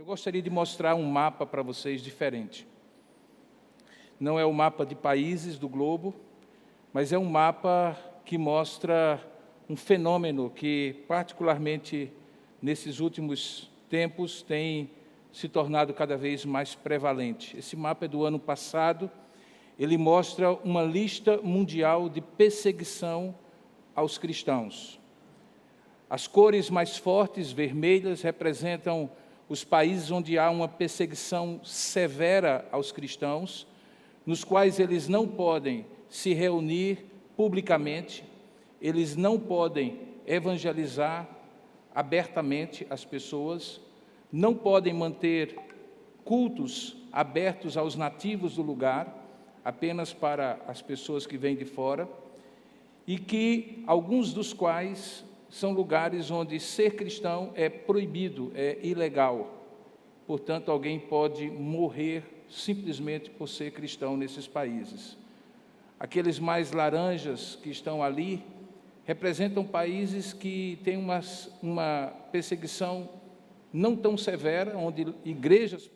gostaria de mostrar um mapa para vocês diferente. Não é o mapa de países do globo, mas é um mapa que mostra um fenômeno que, particularmente nesses últimos tempos, tem se tornado cada vez mais prevalente. Esse mapa é do ano passado. Ele mostra uma lista mundial de perseguição aos cristãos. As cores mais fortes, vermelhas, representam os países onde há uma perseguição severa aos cristãos, nos quais eles não podem se reunir publicamente, eles não podem evangelizar abertamente as pessoas, não podem manter cultos abertos aos nativos do lugar, apenas para as pessoas que vêm de fora, e que alguns dos quais são lugares onde ser cristão é proibido, é ilegal. Portanto, alguém pode morrer simplesmente por ser cristão nesses países. Aqueles mais laranjas que estão ali representam países que têm uma perseguição não tão severa, onde igrejas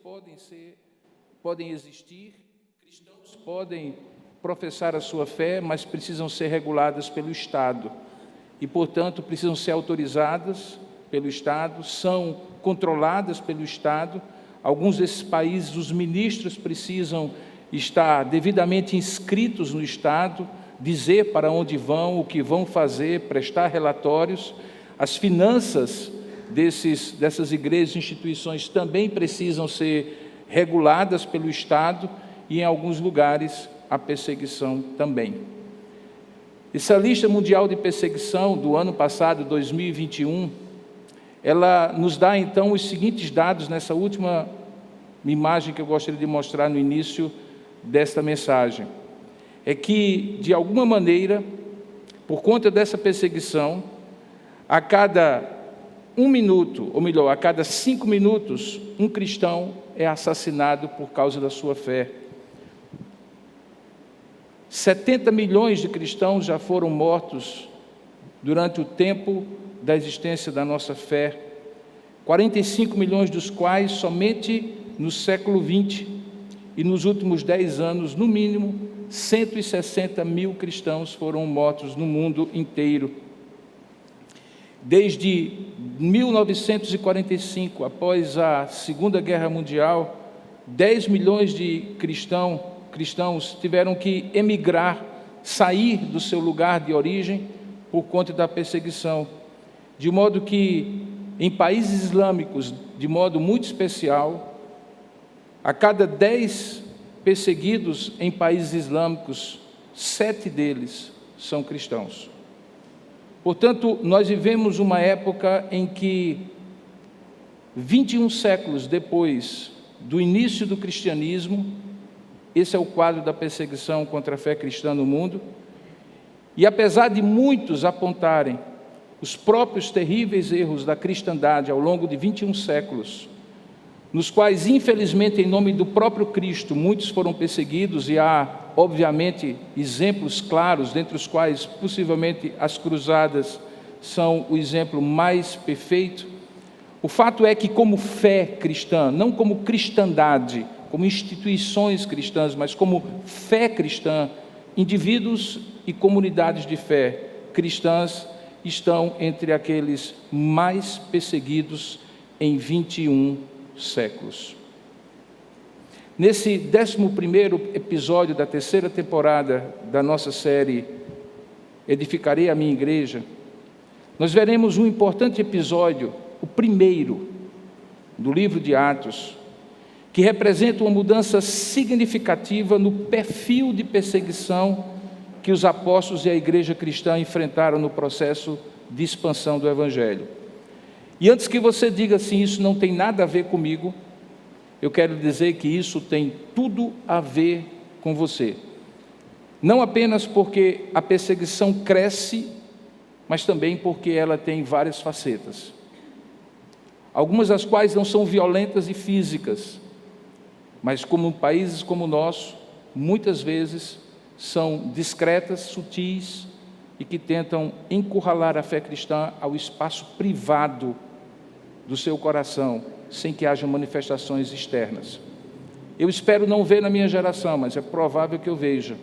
podem existir, cristãos podem professar a sua fé, mas precisam ser reguladas pelo Estado. E, portanto, precisam ser autorizadas pelo Estado, são controladas pelo Estado. Alguns desses países, os ministros precisam estar devidamente inscritos no Estado, dizer para onde vão, o que vão fazer, prestar relatórios. As finanças dessas igrejas e instituições também precisam ser reguladas pelo Estado e, em alguns lugares, a perseguição também. Essa lista mundial de perseguição do ano passado, 2021, ela nos dá, então, os seguintes dados nessa última imagem que eu gostaria de mostrar no início desta mensagem. É que, de alguma maneira, por conta dessa perseguição, a cada 1 minuto, ou melhor, a cada 5 minutos, um cristão é assassinado por causa da sua fé. 70 milhões de cristãos já foram mortos durante o tempo da existência da nossa fé, 45 milhões dos quais somente no século XX, e nos últimos 10 anos, no mínimo, 160 mil cristãos foram mortos no mundo inteiro. Desde 1945, após a Segunda Guerra Mundial, 10 milhões de cristãos tiveram que emigrar, sair do seu lugar de origem por conta da perseguição. De modo que, em países islâmicos, de modo muito especial, a cada 10 perseguidos em países islâmicos, 7 deles são cristãos. Portanto, nós vivemos uma época em que, 21 séculos depois do início do cristianismo, esse é o quadro da perseguição contra a fé cristã no mundo. E apesar de muitos apontarem os próprios terríveis erros da cristandade ao longo de 21 séculos, nos quais, infelizmente, em nome do próprio Cristo, muitos foram perseguidos, e há, obviamente, exemplos claros, dentre os quais, possivelmente, as cruzadas são o exemplo mais perfeito. O fato é que, como fé cristã, não como cristandade, como instituições cristãs, mas como fé cristã, indivíduos e comunidades de fé cristãs estão entre aqueles mais perseguidos em 21 séculos. Nesse 11º episódio da 3ª temporada da nossa série Edificarei a Minha Igreja, nós veremos um importante episódio, o primeiro do livro de Atos, que representa uma mudança significativa no perfil de perseguição que os apóstolos e a igreja cristã enfrentaram no processo de expansão do Evangelho. E antes que você diga assim, isso não tem nada a ver comigo, eu quero dizer que isso tem tudo a ver com você. Não apenas porque a perseguição cresce, mas também porque ela tem várias facetas. Algumas das quais não são violentas e físicas, mas como países como o nosso, muitas vezes são discretas, sutis e que tentam encurralar a fé cristã ao espaço privado do seu coração, sem que haja manifestações externas. Eu espero não ver na minha geração, mas é provável que eu veja,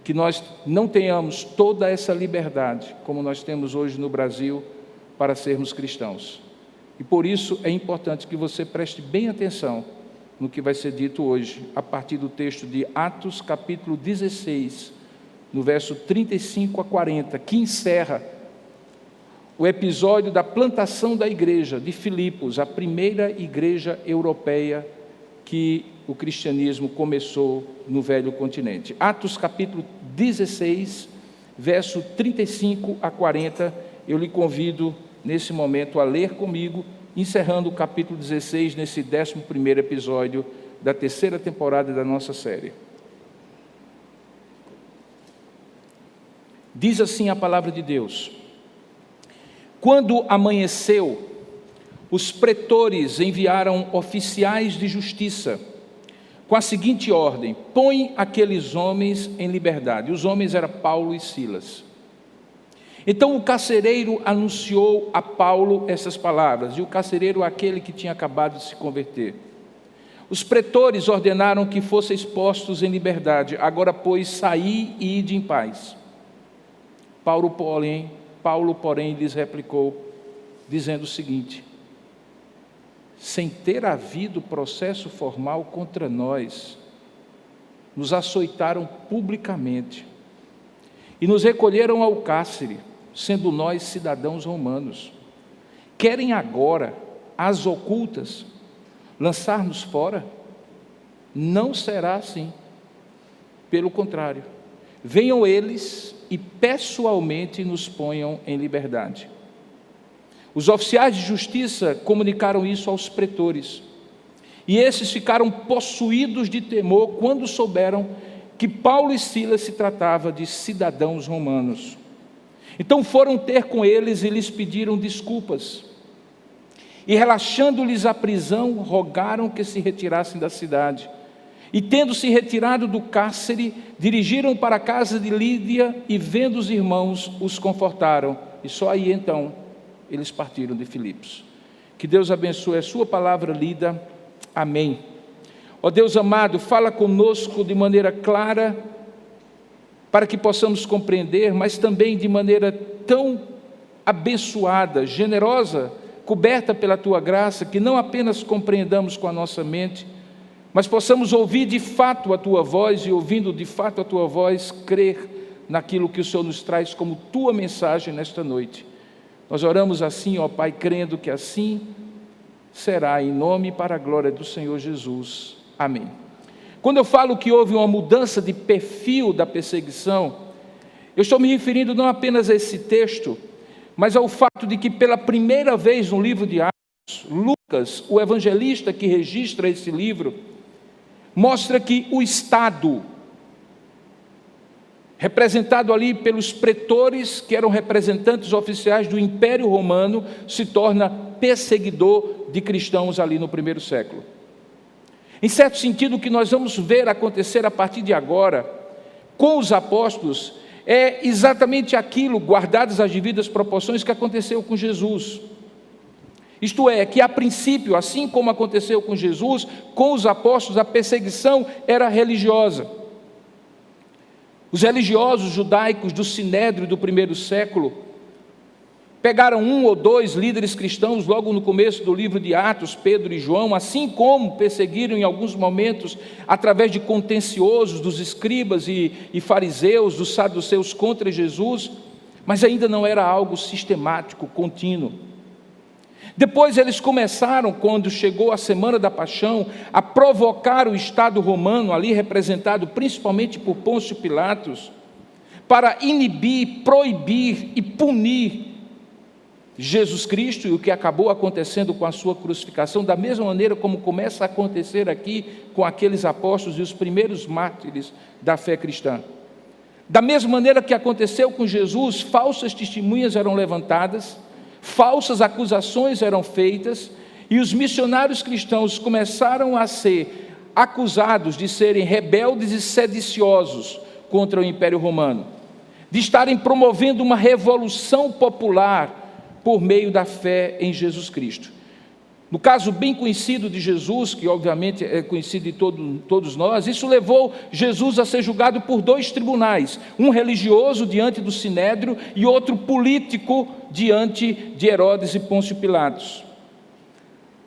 que nós não tenhamos toda essa liberdade, como nós temos hoje no Brasil, para sermos cristãos. E por isso é importante que você preste bem atenção no que vai ser dito hoje, a partir do texto de Atos, capítulo 16, no verso 35 a 40, que encerra o episódio da plantação da igreja de Filipos, a primeira igreja europeia que o cristianismo começou no velho continente. Atos capítulo 16, verso 35 a 40, eu lhe convido nesse momento a ler comigo, encerrando o capítulo 16, nesse 11º episódio da terceira temporada da nossa série. Diz assim a palavra de Deus: quando amanheceu, os pretores enviaram oficiais de justiça com a seguinte ordem: põe aqueles homens em liberdade. Os homens eram Paulo e Silas. Então o carcereiro anunciou a Paulo essas palavras, e o carcereiro aquele que tinha acabado de se converter. Os pretores ordenaram que fossem expostos em liberdade. Agora, pois, saí e ide em paz. Paulo, porém, lhes replicou, dizendo o seguinte: sem ter havido processo formal contra nós, nos açoitaram publicamente e nos recolheram ao cárcere, sendo nós cidadãos romanos. Querem agora, às ocultas, lançar-nos fora? Não será assim. Pelo contrário, venham eles e pessoalmente nos ponham em liberdade. Os oficiais de justiça comunicaram isso aos pretores, e esses ficaram possuídos de temor quando souberam que Paulo e Silas se tratava de cidadãos romanos. Então foram ter com eles e lhes pediram desculpas, e relaxando-lhes a prisão, rogaram que se retirassem da cidade. E tendo se retirado do cárcere, dirigiram para a casa de Lídia, e vendo os irmãos, os confortaram, e só aí então eles partiram de Filipos. Que Deus abençoe a sua palavra lida. Amém. Ó Deus amado, fala conosco de maneira clara, para que possamos compreender, mas também de maneira tão abençoada, generosa, coberta pela Tua graça, que não apenas compreendamos com a nossa mente, mas possamos ouvir de fato a Tua voz, e ouvindo de fato a Tua voz, crer naquilo que o Senhor nos traz como Tua mensagem nesta noite. Nós oramos assim, ó Pai, crendo que assim será, em nome e para a glória do Senhor Jesus. Amém. Quando eu falo que houve uma mudança de perfil da perseguição, eu estou me referindo não apenas a esse texto, mas ao fato de que pela primeira vez no livro de Atos, Lucas, o evangelista que registra esse livro, mostra que o Estado, representado ali pelos pretores, que eram representantes oficiais do Império Romano, se torna perseguidor de cristãos ali no primeiro século. Em certo sentido, o que nós vamos ver acontecer a partir de agora, com os apóstolos, é exatamente aquilo, guardadas as devidas proporções, que aconteceu com Jesus. Isto é, que a princípio, assim como aconteceu com Jesus, com os apóstolos, a perseguição era religiosa. Os religiosos judaicos do Sinédrio do primeiro século pegaram um ou dois líderes cristãos logo no começo do livro de Atos, Pedro e João, assim como perseguiram em alguns momentos através de contenciosos dos escribas e fariseus, dos saduceus contra Jesus, mas ainda não era algo sistemático, contínuo. Depois eles começaram, quando chegou a Semana da Paixão, a provocar o Estado romano, ali representado principalmente por Pôncio Pilatos, para inibir, proibir e punir Jesus Cristo, e o que acabou acontecendo com a sua crucificação, da mesma maneira como começa a acontecer aqui com aqueles apóstolos e os primeiros mártires da fé cristã. Da mesma maneira que aconteceu com Jesus, falsas testemunhas eram levantadas, falsas acusações eram feitas, e os missionários cristãos começaram a ser acusados de serem rebeldes e sediciosos contra o Império Romano, de estarem promovendo uma revolução popular por meio da fé em Jesus Cristo. No caso bem conhecido de Jesus, que obviamente é conhecido de todos nós, isso levou Jesus a ser julgado por 2 tribunais, um religioso diante do Sinédrio e outro político diante de Herodes e Pôncio Pilatos.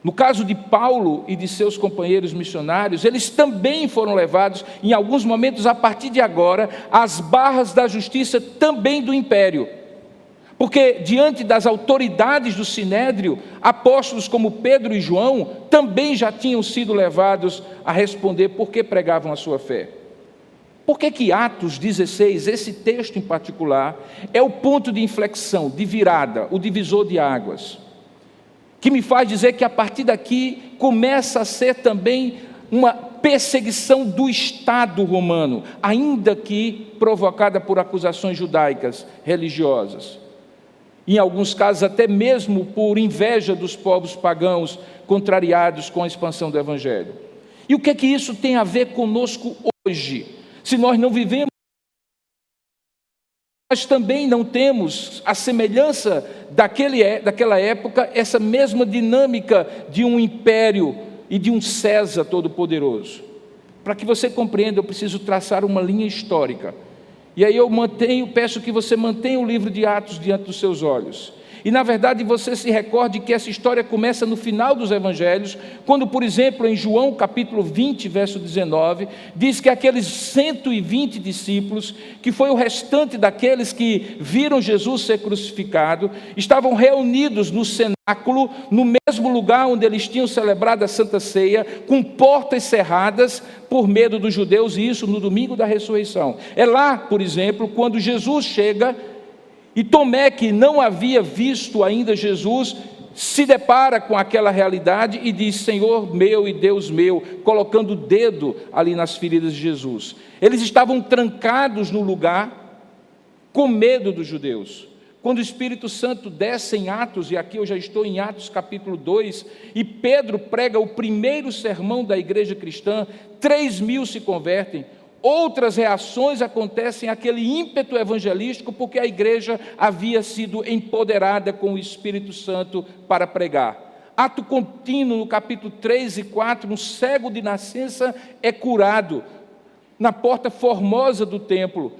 No caso de Paulo e de seus companheiros missionários, eles também foram levados, em alguns momentos a partir de agora, às barras da justiça também do império. Porque diante das autoridades do Sinédrio, apóstolos como Pedro e João também já tinham sido levados a responder por que pregavam a sua fé. Por que Atos 16, esse texto em particular, é o ponto de inflexão, de virada, o divisor de águas? Que me faz dizer que a partir daqui começa a ser também uma perseguição do Estado romano, ainda que provocada por acusações judaicas, religiosas. Em alguns casos até mesmo por inveja dos povos pagãos contrariados com a expansão do Evangelho. E o que é que isso tem a ver conosco hoje? Se nós não vivemos, nós também não temos a semelhança daquela época, essa mesma dinâmica de um império e de um César todo-poderoso. Para que você compreenda, eu preciso traçar uma linha histórica. E aí peço que você mantenha o livro de Atos diante dos seus olhos. E na verdade você se recorde que essa história começa no final dos evangelhos, quando, por exemplo, em João capítulo 20, verso 19, diz que aqueles 120 discípulos, que foi o restante daqueles que viram Jesus ser crucificado, estavam reunidos no cenáculo, no mesmo lugar onde eles tinham celebrado a Santa Ceia, com portas cerradas por medo dos judeus, e isso no domingo da ressurreição. É lá, por exemplo, quando Jesus chega e Tomé, que não havia visto ainda Jesus, se depara com aquela realidade e diz: Senhor meu e Deus meu, colocando o dedo ali nas feridas de Jesus. Eles estavam trancados no lugar, com medo dos judeus. Quando o Espírito Santo desce em Atos, e aqui eu já estou em Atos capítulo 2, e Pedro prega o primeiro sermão da igreja cristã, 3.000 se convertem. Outras reações acontecem àquele ímpeto evangelístico, porque a igreja havia sido empoderada com o Espírito Santo para pregar. Ato contínuo, no capítulo 3 e 4, um cego de nascença é curado na porta formosa do templo.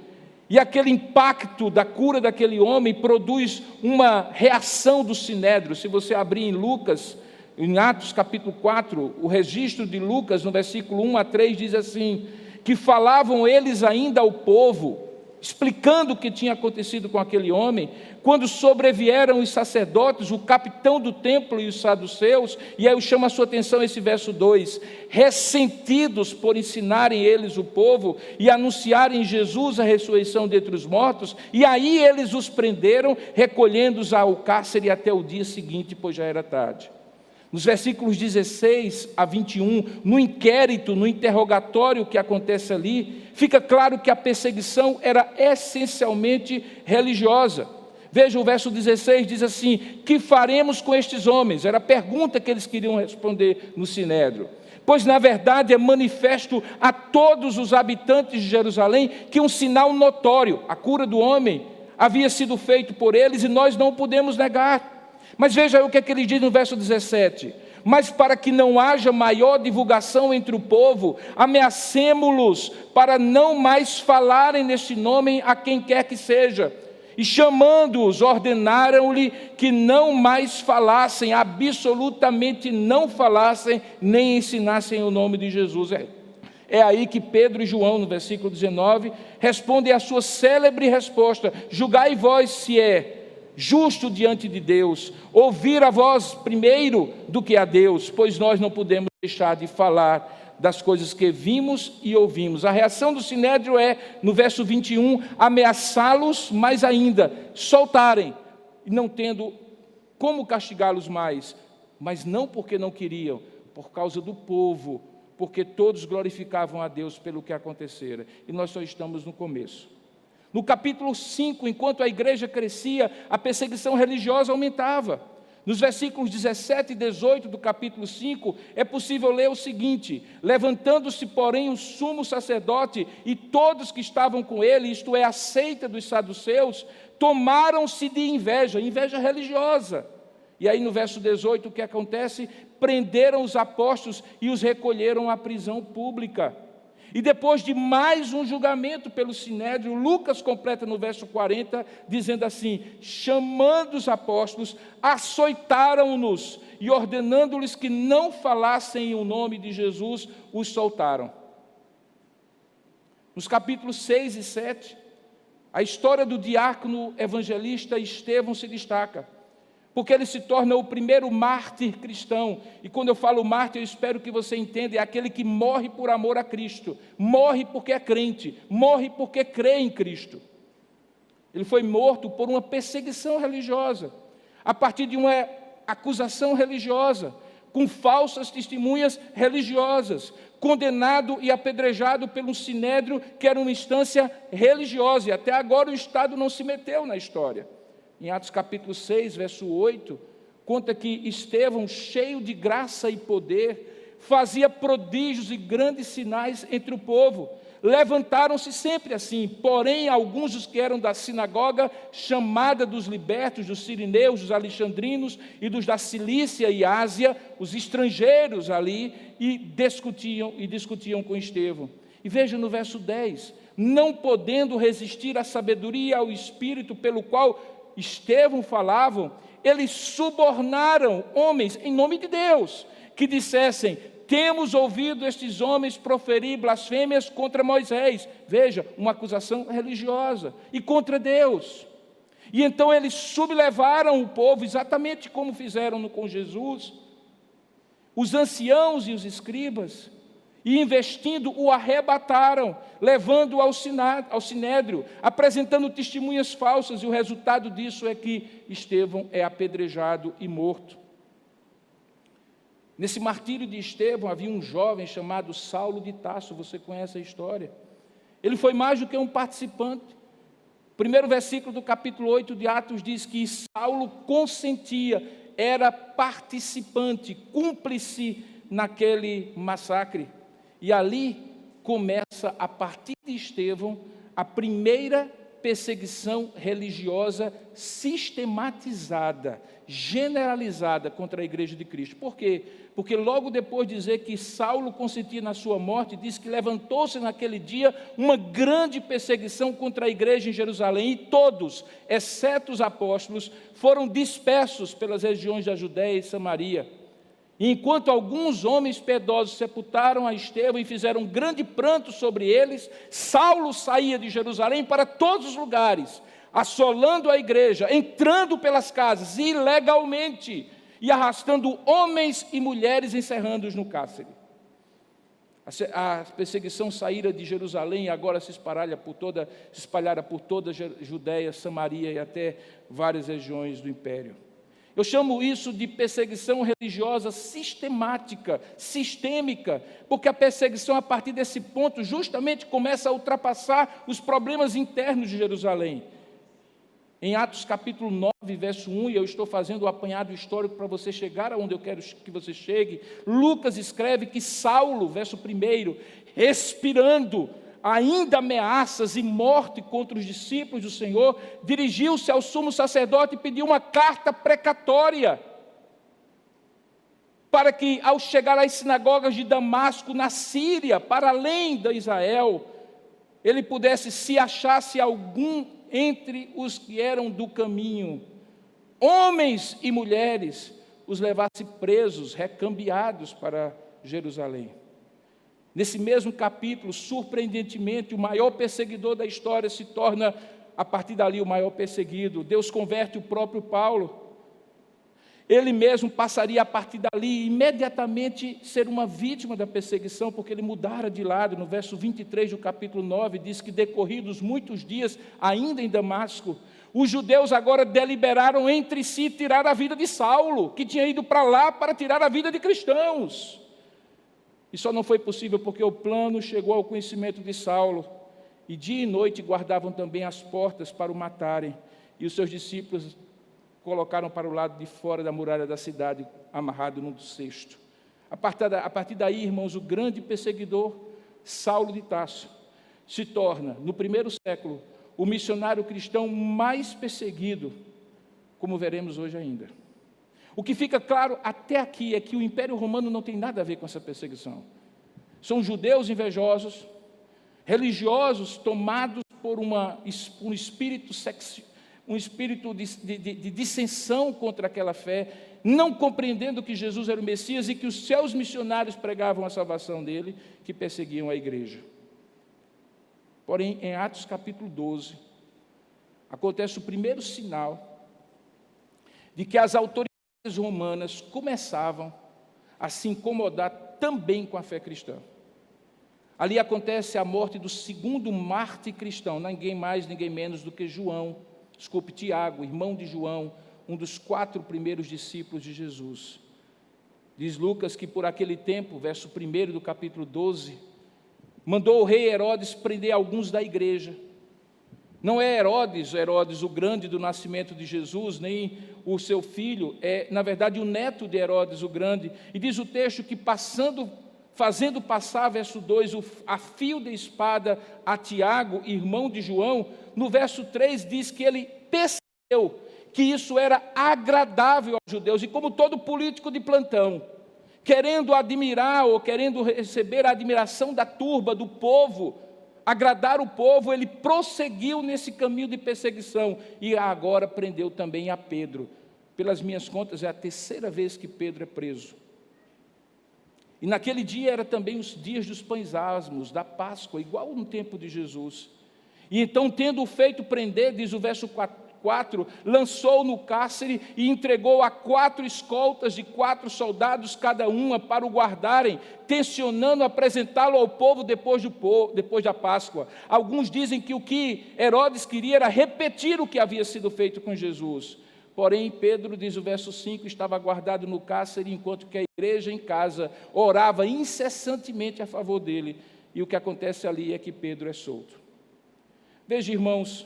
E aquele impacto da cura daquele homem produz uma reação do Sinédrio. Se você abrir em Lucas, em Atos capítulo 4, o registro de Lucas, no versículo 1 a 3, diz assim: que falavam eles ainda ao povo, explicando o que tinha acontecido com aquele homem, quando sobrevieram os sacerdotes, o capitão do templo e os saduceus, e aí eu chamo a sua atenção esse verso 2, ressentidos por ensinarem eles o povo e anunciarem Jesus a ressurreição dentre os mortos, e aí eles os prenderam, recolhendo-os ao cárcere até o dia seguinte, pois já era tarde. Nos versículos 16 a 21, no inquérito, no interrogatório que acontece ali, fica claro que a perseguição era essencialmente religiosa. Veja o verso 16, diz assim: que faremos com estes homens? Era a pergunta que eles queriam responder no Sinédrio. Pois na verdade é manifesto a todos os habitantes de Jerusalém que um sinal notório, a cura do homem, havia sido feito por eles e nós não podemos negar. Mas veja o que ele diz no verso 17: mas para que não haja maior divulgação entre o povo, ameacemo-los para não mais falarem neste nome a quem quer que seja. E chamando-os, ordenaram-lhe que não mais falassem, absolutamente não falassem, nem ensinassem o nome de Jesus. É aí que Pedro e João, no versículo 19, respondem a sua célebre resposta: julgai vós se é justo diante de Deus, ouvir a vós primeiro do que a Deus, pois nós não podemos deixar de falar das coisas que vimos e ouvimos. A reação do Sinédrio é, no verso 21, ameaçá-los, mais ainda, soltarem, não tendo como castigá-los mais, mas não porque não queriam, por causa do povo, porque todos glorificavam a Deus pelo que acontecera, e nós só estamos no começo. No capítulo 5, enquanto a igreja crescia, a perseguição religiosa aumentava. Nos versículos 17 e 18 do capítulo 5, é possível ler o seguinte: levantando-se, porém, o sumo sacerdote e todos que estavam com ele, isto é, a seita dos saduceus, tomaram-se de inveja religiosa. E aí no verso 18 o que acontece? prenderam os apóstolos e os recolheram à prisão pública. E depois de mais um julgamento pelo Sinédrio, Lucas completa no verso 40, dizendo assim: chamando os apóstolos, açoitaram-nos e ordenando-lhes que não falassem em o nome de Jesus, os soltaram. Nos capítulos 6 e 7, a história do diácono evangelista Estevão se destaca, porque ele se torna o primeiro mártir cristão. E quando eu falo mártir, eu espero que você entenda, é aquele que morre por amor a Cristo, morre porque é crente, morre porque crê em Cristo. Ele foi morto por uma perseguição religiosa, a partir de uma acusação religiosa, com falsas testemunhas religiosas, condenado e apedrejado pelo Sinédrio, que era uma instância religiosa, e até agora o Estado não se meteu na história. Em Atos capítulo 6, verso 8, conta que Estevão, cheio de graça e poder, fazia prodígios e grandes sinais entre o povo. Levantaram-se sempre assim, porém alguns dos que eram da sinagoga, chamada dos libertos, dos sirineus, dos alexandrinos e dos da Cilícia e Ásia, os estrangeiros ali, e discutiam com Estevão. E veja no verso 10, não podendo resistir à sabedoria e ao espírito pelo qual Estevão falavam, eles subornaram homens em nome de Deus, que dissessem: temos ouvido estes homens proferir blasfêmias contra Moisés. Veja, uma acusação religiosa, e contra Deus. E então eles sublevaram o povo, exatamente como fizeram com Jesus, os anciãos e os escribas, e investindo o arrebataram, levando-o ao Sinédrio, apresentando testemunhas falsas, e o resultado disso é que Estevão é apedrejado e morto. Nesse martírio de Estevão havia um jovem chamado Saulo de Tarso, você conhece a história. Ele foi mais do que um participante. O primeiro versículo do capítulo 8 de Atos diz que Saulo consentia, era participante, cúmplice naquele massacre. E ali começa, a partir de Estevão, a primeira perseguição religiosa sistematizada, generalizada contra a Igreja de Cristo. Por quê? Porque logo depois de dizer que Saulo consentia na sua morte, diz que levantou-se naquele dia uma grande perseguição contra a igreja em Jerusalém, e todos, exceto os apóstolos, foram dispersos pelas regiões da Judéia e Samaria. E enquanto alguns homens piedosos sepultaram a Estevão e fizeram um grande pranto sobre eles, Saulo saía de Jerusalém para todos os lugares, assolando a igreja, entrando pelas casas ilegalmente e arrastando homens e mulheres, encerrando-os no cárcere. A perseguição saíra de Jerusalém e agora se espalhara por toda a Judéia, Samaria e até várias regiões do império. Eu chamo isso de perseguição religiosa sistemática, sistêmica, porque a perseguição, a partir desse ponto, justamente começa a ultrapassar os problemas internos de Jerusalém. Em Atos capítulo 9, verso 1, e eu estou fazendo o apanhado histórico para você chegar aonde eu quero que você chegue, Lucas escreve que Saulo, verso 1, respirando ainda ameaças e morte contra os discípulos do Senhor, dirigiu-se ao sumo sacerdote e pediu uma carta precatória, para que, ao chegar às sinagogas de Damasco, na Síria, para além de Israel, ele pudesse, se achasse algum entre os que eram do caminho, homens e mulheres, os levasse presos, recambiados para Jerusalém. Nesse mesmo capítulo, surpreendentemente, o maior perseguidor da história se torna, a partir dali, o maior perseguido. Deus converte o próprio Paulo. Ele mesmo passaria, a partir dali, imediatamente ser uma vítima da perseguição, porque ele mudara de lado. No verso 23 do capítulo 9, diz que, decorridos muitos dias, ainda em Damasco, os judeus agora deliberaram entre si tirar a vida de Saulo, que tinha ido para lá para tirar a vida de cristãos. E só não foi possível porque o plano chegou ao conhecimento de Saulo, e dia e noite guardavam também as portas para o matarem, e os seus discípulos colocaram para o lado de fora da muralha da cidade, amarrado num cesto. A partir daí, irmãos, o grande perseguidor, Saulo de Tarso, se torna, no primeiro século, o missionário cristão mais perseguido, como veremos hoje ainda. O que fica claro até aqui é que o Império Romano não tem nada a ver com essa perseguição. São judeus invejosos, religiosos tomados por um espírito de dissensão contra aquela fé, não compreendendo que Jesus era o Messias e que os seus missionários pregavam a salvação dele, que perseguiam a igreja. Porém, em Atos capítulo 12, acontece o primeiro sinal de que as autoridades romanas começavam a se incomodar também com a fé cristã. Ali acontece a morte do segundo mártir cristão, ninguém mais, ninguém menos do que Tiago, irmão de João, um dos 4 primeiros discípulos de Jesus. Diz Lucas que por aquele tempo, verso 1 do capítulo 12, mandou o rei Herodes prender alguns da igreja. Não é Herodes o grande do nascimento de Jesus, nem o seu filho, é na verdade o neto de Herodes o grande. E diz o texto que fazendo passar, verso 2, a fio de espada a Tiago, irmão de João, no verso 3 diz que ele percebeu que isso era agradável aos judeus, e como todo político de plantão, querendo admirar ou querendo receber a admiração da turba, do povo, agradar o povo, ele prosseguiu nesse caminho de perseguição, e agora prendeu também a Pedro. Pelas minhas contas, é a 3ª vez que Pedro é preso. E naquele dia era também os dias dos pães asmos, da Páscoa, igual no tempo de Jesus. E então, tendo-o feito prender, diz o verso 4, lançou no cárcere e entregou a 4 escoltas de 4 soldados cada uma para o guardarem, tencionando apresentá-lo ao povo depois da Páscoa. Alguns dizem que o que Herodes queria era repetir o que havia sido feito com Jesus. Porém, Pedro, diz o verso 5, estava guardado no cárcere, enquanto que a igreja em casa orava incessantemente a favor dele. E o que acontece ali é que Pedro é solto. Veja, irmãos,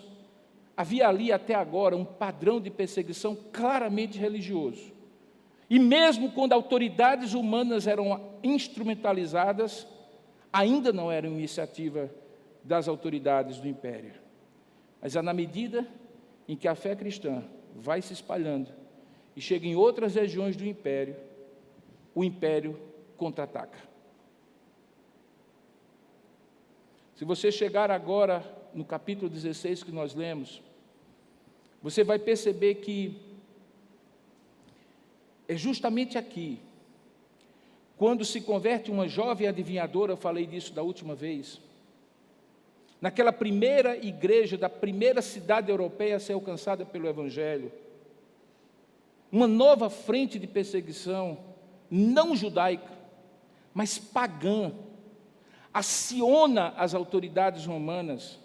havia ali até agora um padrão de perseguição claramente religioso. E mesmo quando autoridades humanas eram instrumentalizadas, ainda não era iniciativa das autoridades do império. Mas na medida em que a fé cristã vai se espalhando e chega em outras regiões do império, o império contra-ataca. Se você chegar agora no capítulo 16 que nós lemos, você vai perceber que é justamente aqui, quando se converte uma jovem adivinhadora, eu falei disso da última vez, naquela primeira igreja da primeira cidade europeia a ser alcançada pelo Evangelho, uma nova frente de perseguição, não judaica, mas pagã, aciona as autoridades romanas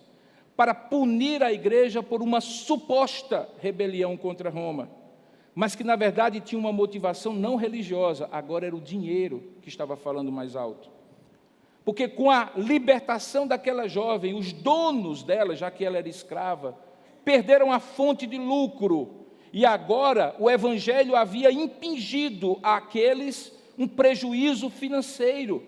para punir a igreja por uma suposta rebelião contra Roma, mas que na verdade tinha uma motivação não religiosa, agora era o dinheiro que estava falando mais alto. Porque com a libertação daquela jovem, os donos dela, já que ela era escrava, perderam a fonte de lucro, e agora o Evangelho havia impingido àqueles um prejuízo financeiro,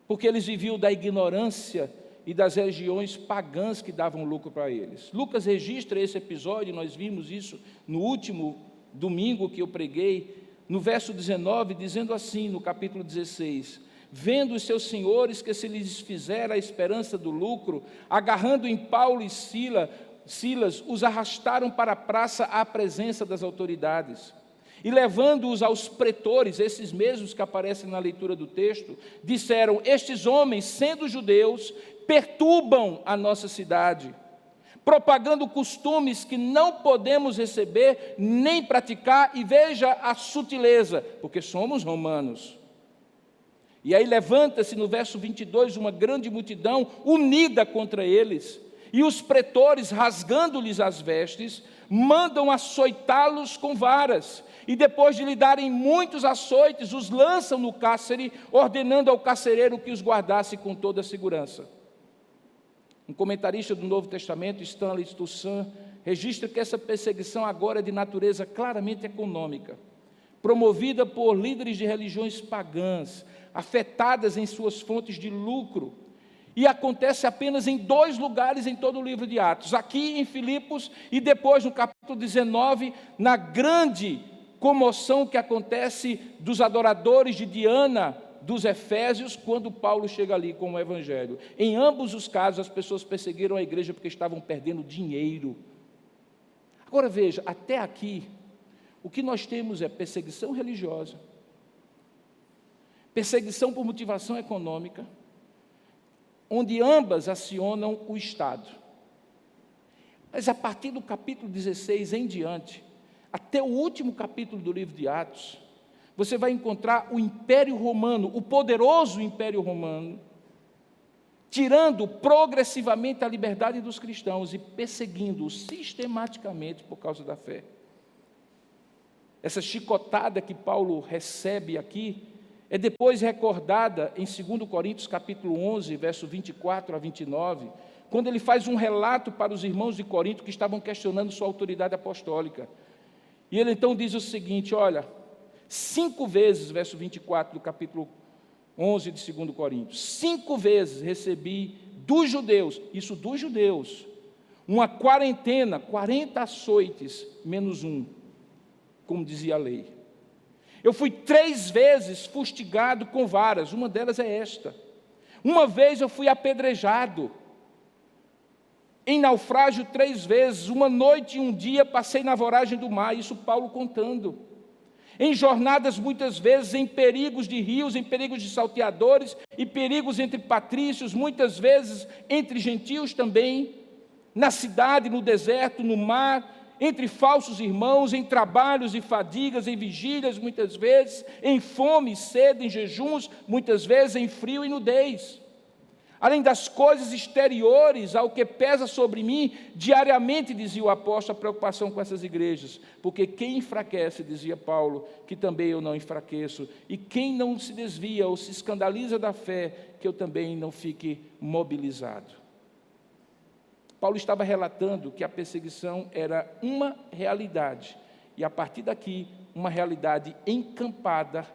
porque eles viviam da ignorância e das regiões pagãs que davam lucro para eles. Lucas registra esse episódio, nós vimos isso no último domingo que eu preguei, no verso 19, dizendo assim, no capítulo 16, vendo os seus senhores que se lhes fizera a esperança do lucro, agarrando em Paulo e Silas, os arrastaram para a praça à presença das autoridades. E levando-os aos pretores, esses mesmos que aparecem na leitura do texto, disseram, estes homens, sendo judeus, perturbam a nossa cidade, propagando costumes que não podemos receber nem praticar, e veja a sutileza, porque somos romanos. E aí levanta-se no verso 22 uma grande multidão unida contra eles, e os pretores, rasgando-lhes as vestes, mandam açoitá-los com varas, e depois de lhe darem muitos açoites, os lançam no cárcere, ordenando ao carcereiro que os guardasse com toda a segurança. Um comentarista do Novo Testamento, Stanley Toussaint, registra que essa perseguição agora é de natureza claramente econômica, promovida por líderes de religiões pagãs, afetadas em suas fontes de lucro, e acontece apenas em 2 lugares em todo o livro de Atos, aqui em Filipos e depois no capítulo 19, na grande comoção que acontece dos adoradores de Diana dos Efésios, quando Paulo chega ali com o Evangelho. Em ambos os casos, as pessoas perseguiram a igreja porque estavam perdendo dinheiro. Agora veja, até aqui, o que nós temos é perseguição religiosa, perseguição por motivação econômica, onde ambas acionam o Estado. Mas a partir do capítulo 16 em diante, até o último capítulo do livro de Atos, você vai encontrar o Império Romano, o poderoso Império Romano, tirando progressivamente a liberdade dos cristãos e perseguindo-os sistematicamente por causa da fé. Essa chicotada que Paulo recebe aqui é depois recordada em 2 Coríntios capítulo 11, verso 24 a 29, quando ele faz um relato para os irmãos de Corinto que estavam questionando sua autoridade apostólica. E ele então diz o seguinte, olha, 5 vezes, verso 24 do capítulo 11 de 2 Coríntios, 5 vezes recebi dos judeus, uma quarentena, 40 açoites, menos um, como dizia a lei. Eu fui 3 vezes fustigado com varas, uma delas é esta. Uma vez eu fui apedrejado, em naufrágio 3 vezes, uma noite e um dia passei na voragem do mar, isso Paulo contando. Em jornadas muitas vezes, em perigos de rios, em perigos de salteadores, e perigos entre patrícios, muitas vezes entre gentios também, na cidade, no deserto, no mar, entre falsos irmãos, em trabalhos e fadigas, em vigílias muitas vezes, em fome e sede, em jejuns, muitas vezes em frio e nudez. Além das coisas exteriores ao que pesa sobre mim, diariamente, dizia o apóstolo, a preocupação com essas igrejas, porque quem enfraquece, dizia Paulo, que também eu não enfraqueço, e quem não se desvia ou se escandaliza da fé, que eu também não fique mobilizado. Paulo estava relatando que a perseguição era uma realidade, e a partir daqui, uma realidade encampada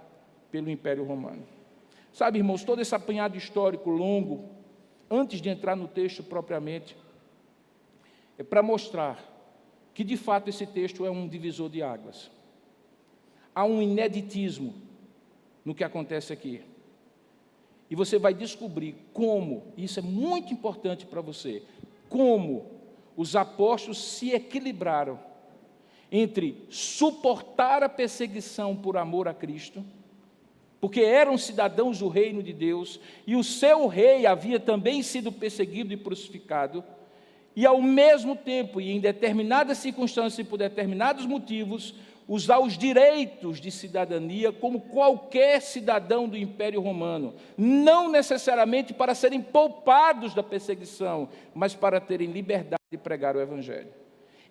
pelo Império Romano. Sabe, irmãos, todo esse apanhado histórico longo, antes de entrar no texto propriamente, é para mostrar que, de fato, esse texto é um divisor de águas. Há um ineditismo no que acontece aqui. E você vai descobrir como, isso é muito importante para você, como os apóstolos se equilibraram entre suportar a perseguição por amor a Cristo, porque eram cidadãos do reino de Deus, e o seu rei havia também sido perseguido e crucificado, e ao mesmo tempo, e em determinadas circunstâncias e por determinados motivos, usar os direitos de cidadania como qualquer cidadão do Império Romano, não necessariamente para serem poupados da perseguição, mas para terem liberdade de pregar o Evangelho.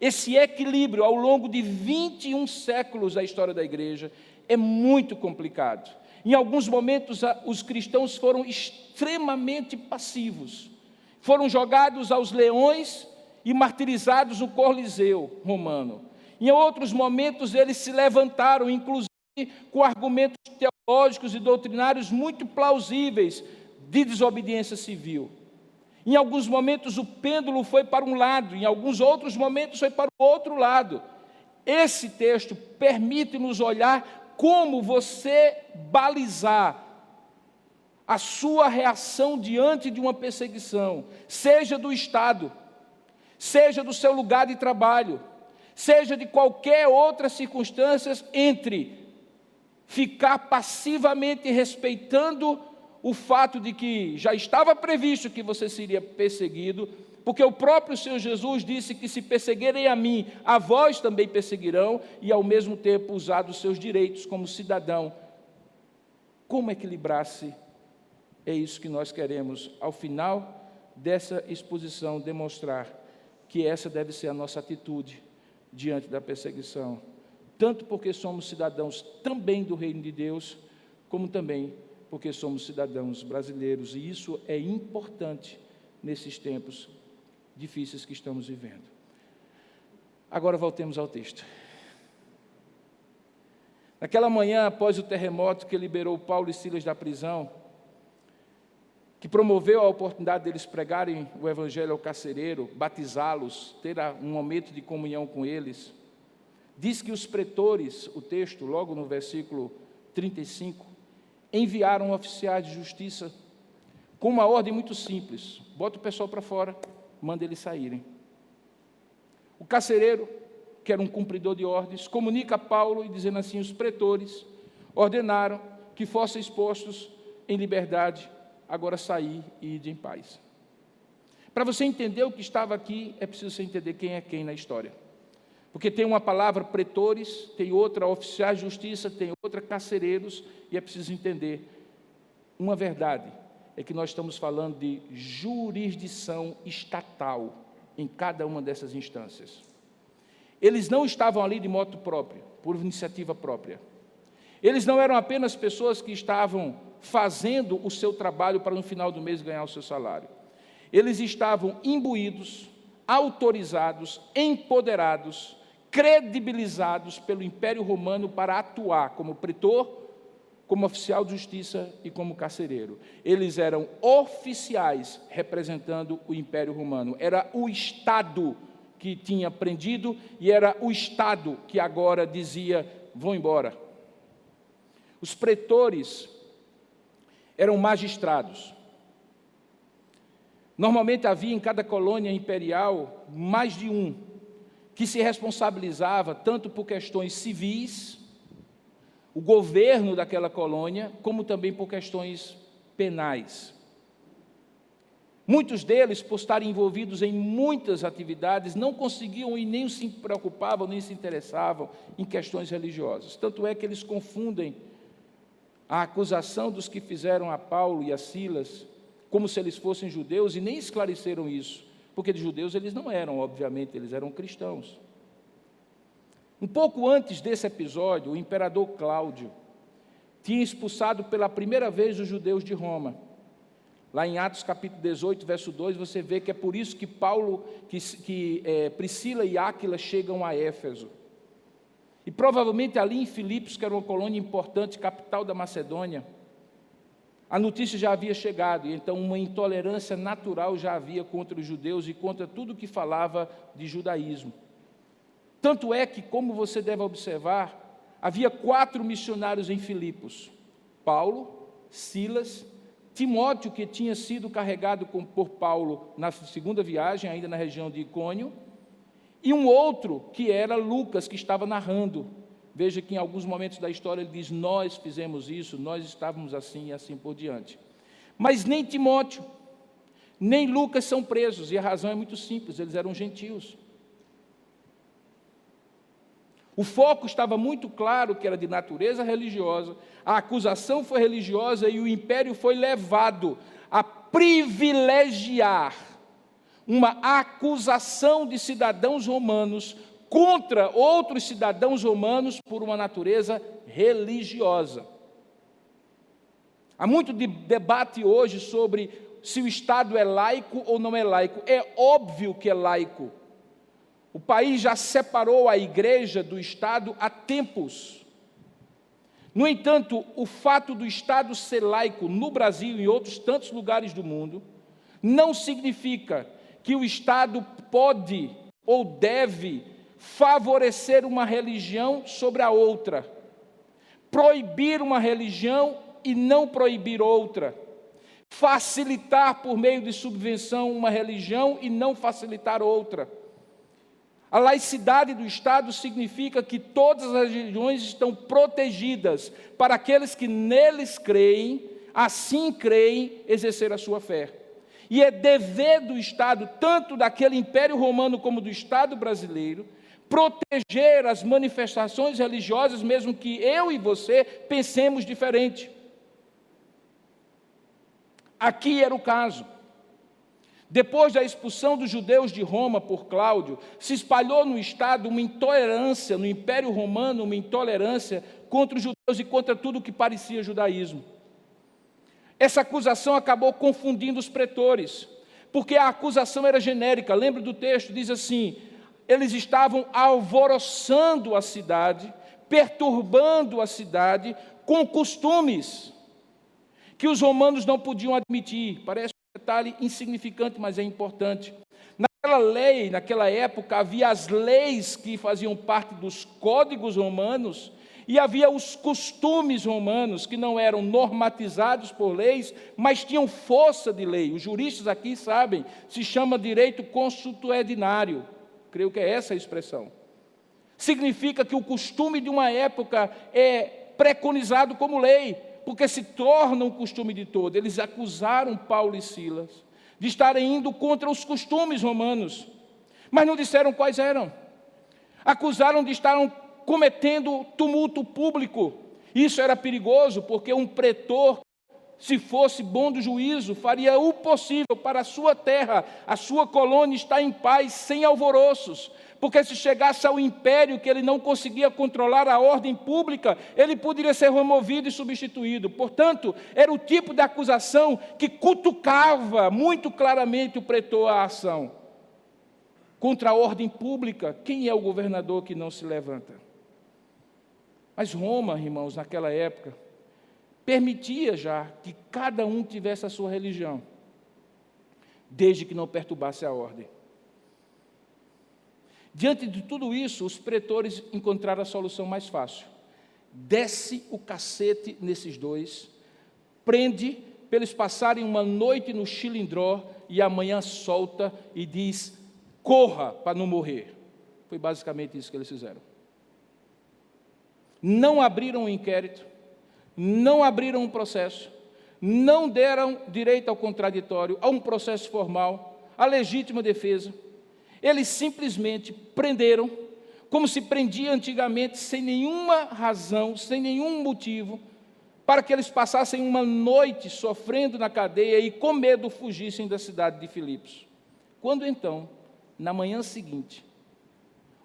Esse equilíbrio ao longo de 21 séculos da história da igreja é muito complicado. Em alguns momentos, os cristãos foram extremamente passivos. Foram jogados aos leões e martirizados no Coliseu romano. Em outros momentos, eles se levantaram, inclusive com argumentos teológicos e doutrinários muito plausíveis de desobediência civil. Em alguns momentos, o pêndulo foi para um lado, em alguns outros momentos, foi para o outro lado. Esse texto permite-nos olhar como você balizar a sua reação diante de uma perseguição, seja do Estado, seja do seu lugar de trabalho, seja de qualquer outra circunstância, entre ficar passivamente respeitando o fato de que já estava previsto que você seria perseguido, porque o próprio Senhor Jesus disse que se perseguirem a mim, a vós também perseguirão, e ao mesmo tempo usar dos seus direitos como cidadão. Como equilibrar-se? É isso que nós queremos, ao final dessa exposição, demonstrar que essa deve ser a nossa atitude diante da perseguição, tanto porque somos cidadãos também do reino de Deus, como também porque somos cidadãos brasileiros, e isso é importante nesses tempos difíceis que estamos vivendo. Agora voltemos ao texto. Naquela manhã, após o terremoto que liberou Paulo e Silas da prisão, que promoveu a oportunidade deles pregarem o evangelho ao carcereiro, batizá-los, ter um momento de comunhão com eles, diz que os pretores, o texto, logo no versículo 35, enviaram oficiais de justiça com uma ordem muito simples: bota o pessoal para fora, manda eles saírem. O carcereiro, que era um cumpridor de ordens, comunica a Paulo e dizendo assim: os pretores ordenaram que fossem expostos em liberdade, agora sair e ir em paz. Para você entender o que estava aqui, é preciso você entender quem é quem na história. Porque tem uma palavra pretores, tem outra oficiais de justiça, tem outra carcereiros, e é preciso entender uma verdade, é que nós estamos falando de jurisdição estatal em cada uma dessas instâncias. Eles não estavam ali de motu próprio, por iniciativa própria. Eles não eram apenas pessoas que estavam fazendo o seu trabalho para no final do mês ganhar o seu salário. Eles estavam imbuídos, autorizados, empoderados, credibilizados pelo Império Romano para atuar como pretor, como oficial de justiça e como carcereiro. Eles eram oficiais representando o Império Romano. Era o Estado que tinha prendido e era o Estado que agora dizia: vão embora. Os pretores eram magistrados. Normalmente havia em cada colônia imperial mais de um, que se responsabilizava tanto por questões civis, o governo daquela colônia, como também por questões penais. Muitos deles, por estarem envolvidos em muitas atividades, não conseguiam e nem se preocupavam, nem se interessavam em questões religiosas. Tanto é que eles confundem a acusação dos que fizeram a Paulo e a Silas como se eles fossem judeus e nem esclareceram isso, porque de judeus eles não eram, obviamente, eles eram cristãos. Um pouco antes desse episódio, o imperador Cláudio tinha expulsado pela primeira vez os judeus de Roma. Lá em Atos capítulo 18, verso 2, você vê que é por isso que Priscila e Áquila chegam a Éfeso. E provavelmente ali em Filipos, que era uma colônia importante, capital da Macedônia, a notícia já havia chegado, e então uma intolerância natural já havia contra os judeus e contra tudo que falava de judaísmo. Tanto é que, como você deve observar, havia 4 missionários em Filipos: Paulo, Silas, Timóteo, que tinha sido carregado por Paulo na segunda viagem, ainda na região de Icônio, e um outro que era Lucas, que estava narrando. Veja que em alguns momentos da história ele diz: nós fizemos isso, nós estávamos assim e assim por diante. Mas nem Timóteo, nem Lucas são presos, e a razão é muito simples: eles eram gentios. O foco estava muito claro que era de natureza religiosa, a acusação foi religiosa e o império foi levado a privilegiar uma acusação de cidadãos romanos contra outros cidadãos romanos por uma natureza religiosa. Há muito debate hoje sobre se o Estado é laico ou não é laico. É óbvio que é laico. O país já separou a igreja do Estado há tempos. No entanto, o fato do Estado ser laico no Brasil e em outros tantos lugares do mundo não significa que o Estado pode ou deve favorecer uma religião sobre a outra, proibir uma religião e não proibir outra, facilitar por meio de subvenção uma religião e não facilitar outra. A laicidade do Estado significa que todas as religiões estão protegidas para aqueles que neles creem, assim creem, exercer a sua fé. E é dever do Estado, tanto daquele Império Romano como do Estado brasileiro, proteger as manifestações religiosas, mesmo que eu e você pensemos diferente. Aqui era o caso. Depois da expulsão dos judeus de Roma por Cláudio, se espalhou no Estado uma intolerância, no Império Romano, uma intolerância contra os judeus e contra tudo que parecia judaísmo. Essa acusação acabou confundindo os pretores, porque a acusação era genérica. Lembra do texto? Diz assim: eles estavam alvoroçando a cidade, perturbando a cidade com costumes que os romanos não podiam admitir. Parece um detalhe insignificante, mas é importante. Na Aquela lei, naquela época, havia as leis que faziam parte dos códigos romanos, e havia os costumes romanos, que não eram normatizados por leis, mas tinham força de lei. Os juristas aqui sabem, se chama direito consuetudinário. Creio que é essa a expressão. Significa que o costume de uma época é preconizado como lei, porque se torna um costume de todo. Eles acusaram Paulo e Silas de estarem indo contra os costumes romanos, mas não disseram quais eram. Acusaram de estarem cometendo tumulto público. Isso era perigoso, porque um pretor, se fosse bom do juízo, faria o possível para a sua terra, a sua colônia estar em paz, sem alvoroços, porque se chegasse ao império que ele não conseguia controlar a ordem pública, ele poderia ser removido e substituído. Portanto, era o tipo de acusação que cutucava muito claramente o pretor à ação. Contra a ordem pública, quem é o governador que não se levanta? Mas Roma, irmãos, naquela época, permitia já que cada um tivesse a sua religião, desde que não perturbasse a ordem. Diante de tudo isso, os pretores encontraram a solução mais fácil. Desce o cacete nesses dois, prende para eles passarem uma noite no chilindró e amanhã solta e diz, corra para não morrer. Foi basicamente isso que eles fizeram. Não abriram um inquérito, não abriram um processo, não deram direito ao contraditório, a um processo formal, à legítima defesa. Eles simplesmente prenderam, como se prendia antigamente, sem nenhuma razão, sem nenhum motivo, para que eles passassem uma noite sofrendo na cadeia e com medo fugissem da cidade de Filipos. Quando então, na manhã seguinte,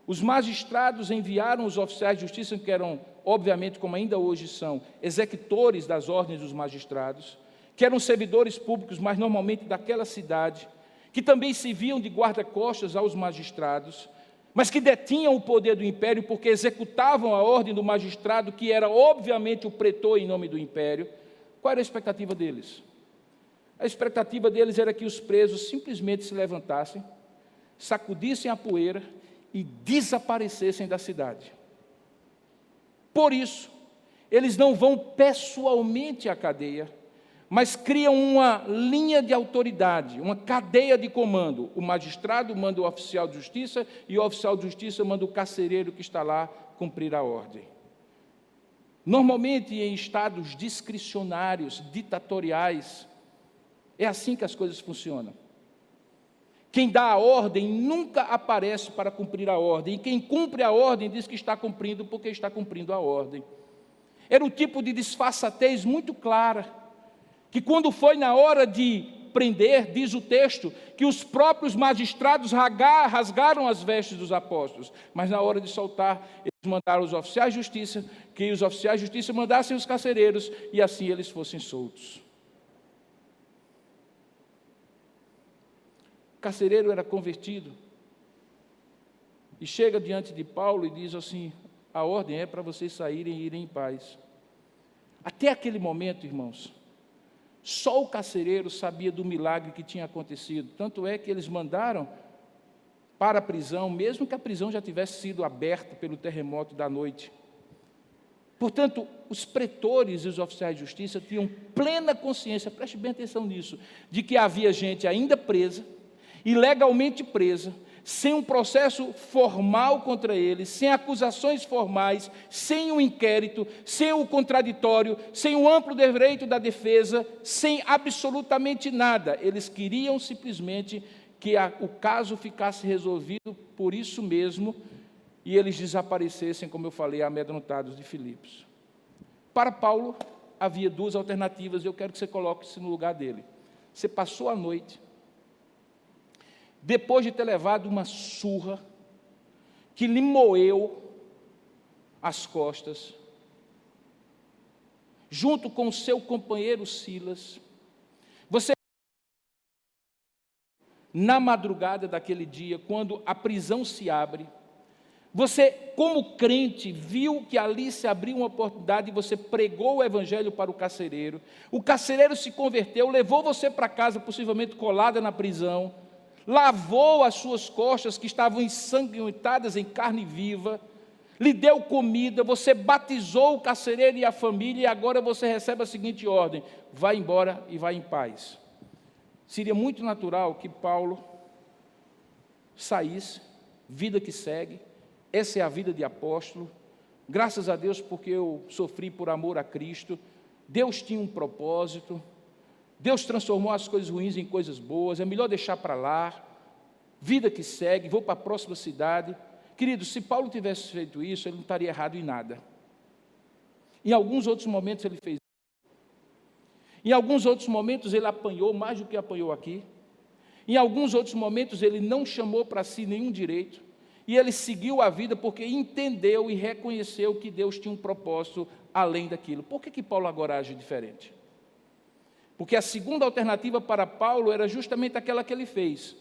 os magistrados enviaram os oficiais de justiça, que eram, obviamente, como ainda hoje são, executores das ordens dos magistrados, que eram servidores públicos, mas normalmente daquela cidade, que também serviam de guarda-costas aos magistrados, mas que detinham o poder do império porque executavam a ordem do magistrado, que era obviamente o pretor em nome do império. Qual era a expectativa deles? A expectativa deles era que os presos simplesmente se levantassem, sacudissem a poeira e desaparecessem da cidade. Por isso, eles não vão pessoalmente à cadeia, mas criam uma linha de autoridade, uma cadeia de comando. O magistrado manda o oficial de justiça e o oficial de justiça manda o carcereiro que está lá cumprir a ordem. Normalmente em estados discricionários, ditatoriais, é assim que as coisas funcionam. Quem dá a ordem nunca aparece para cumprir a ordem, e quem cumpre a ordem diz que está cumprindo porque está cumprindo a ordem. Era um tipo de disfarçatez muito clara, que quando foi na hora de prender, diz o texto, que os próprios magistrados rasgaram as vestes dos apóstolos, mas na hora de soltar, eles mandaram os oficiais de justiça, que os oficiais de justiça mandassem os carcereiros, e assim eles fossem soltos. O carcereiro era convertido, e chega diante de Paulo e diz assim, a ordem é para vocês saírem e irem em paz. Até aquele momento, irmãos, só o carcereiro sabia do milagre que tinha acontecido. Tanto é que eles mandaram para a prisão, mesmo que a prisão já tivesse sido aberta pelo terremoto da noite. Portanto, os pretores e os oficiais de justiça tinham plena consciência, preste bem atenção nisso, de que havia gente ainda presa, ilegalmente presa, sem um processo formal contra eles, sem acusações formais, sem um inquérito, sem o contraditório, sem o amplo direito da defesa, sem absolutamente nada. Eles queriam simplesmente que o caso ficasse resolvido por isso mesmo e eles desaparecessem, como eu falei, amedrontados de Filipos. Para Paulo, havia duas alternativas e eu quero que você coloque-se no lugar dele. Você passou a noite, depois de ter levado uma surra que lhe moeu as costas, junto com o seu companheiro Silas, você, na madrugada daquele dia, quando a prisão se abre, você, como crente, viu que ali se abriu uma oportunidade e você pregou o evangelho para o carcereiro se converteu, levou você para casa, possivelmente colada na prisão, lavou as suas costas que estavam ensanguentadas em carne viva, lhe deu comida, você batizou o carcereiro e a família, e agora você recebe a seguinte ordem: vai embora e vai em paz. Seria muito natural que Paulo saísse, vida que segue, essa é a vida de apóstolo, graças a Deus porque eu sofri por amor a Cristo, Deus tinha um propósito, Deus transformou as coisas ruins em coisas boas, é melhor deixar para lá, vida que segue, vou para a próxima cidade. Queridos, se Paulo tivesse feito isso, ele não estaria errado em nada. Em alguns outros momentos ele fez isso. Em alguns outros momentos ele apanhou mais do que apanhou aqui. Em alguns outros momentos ele não chamou para si nenhum direito. E ele seguiu a vida porque entendeu e reconheceu que Deus tinha um propósito além daquilo. Por que Paulo agora age diferente? Porque a segunda alternativa para Paulo era justamente aquela que ele fez.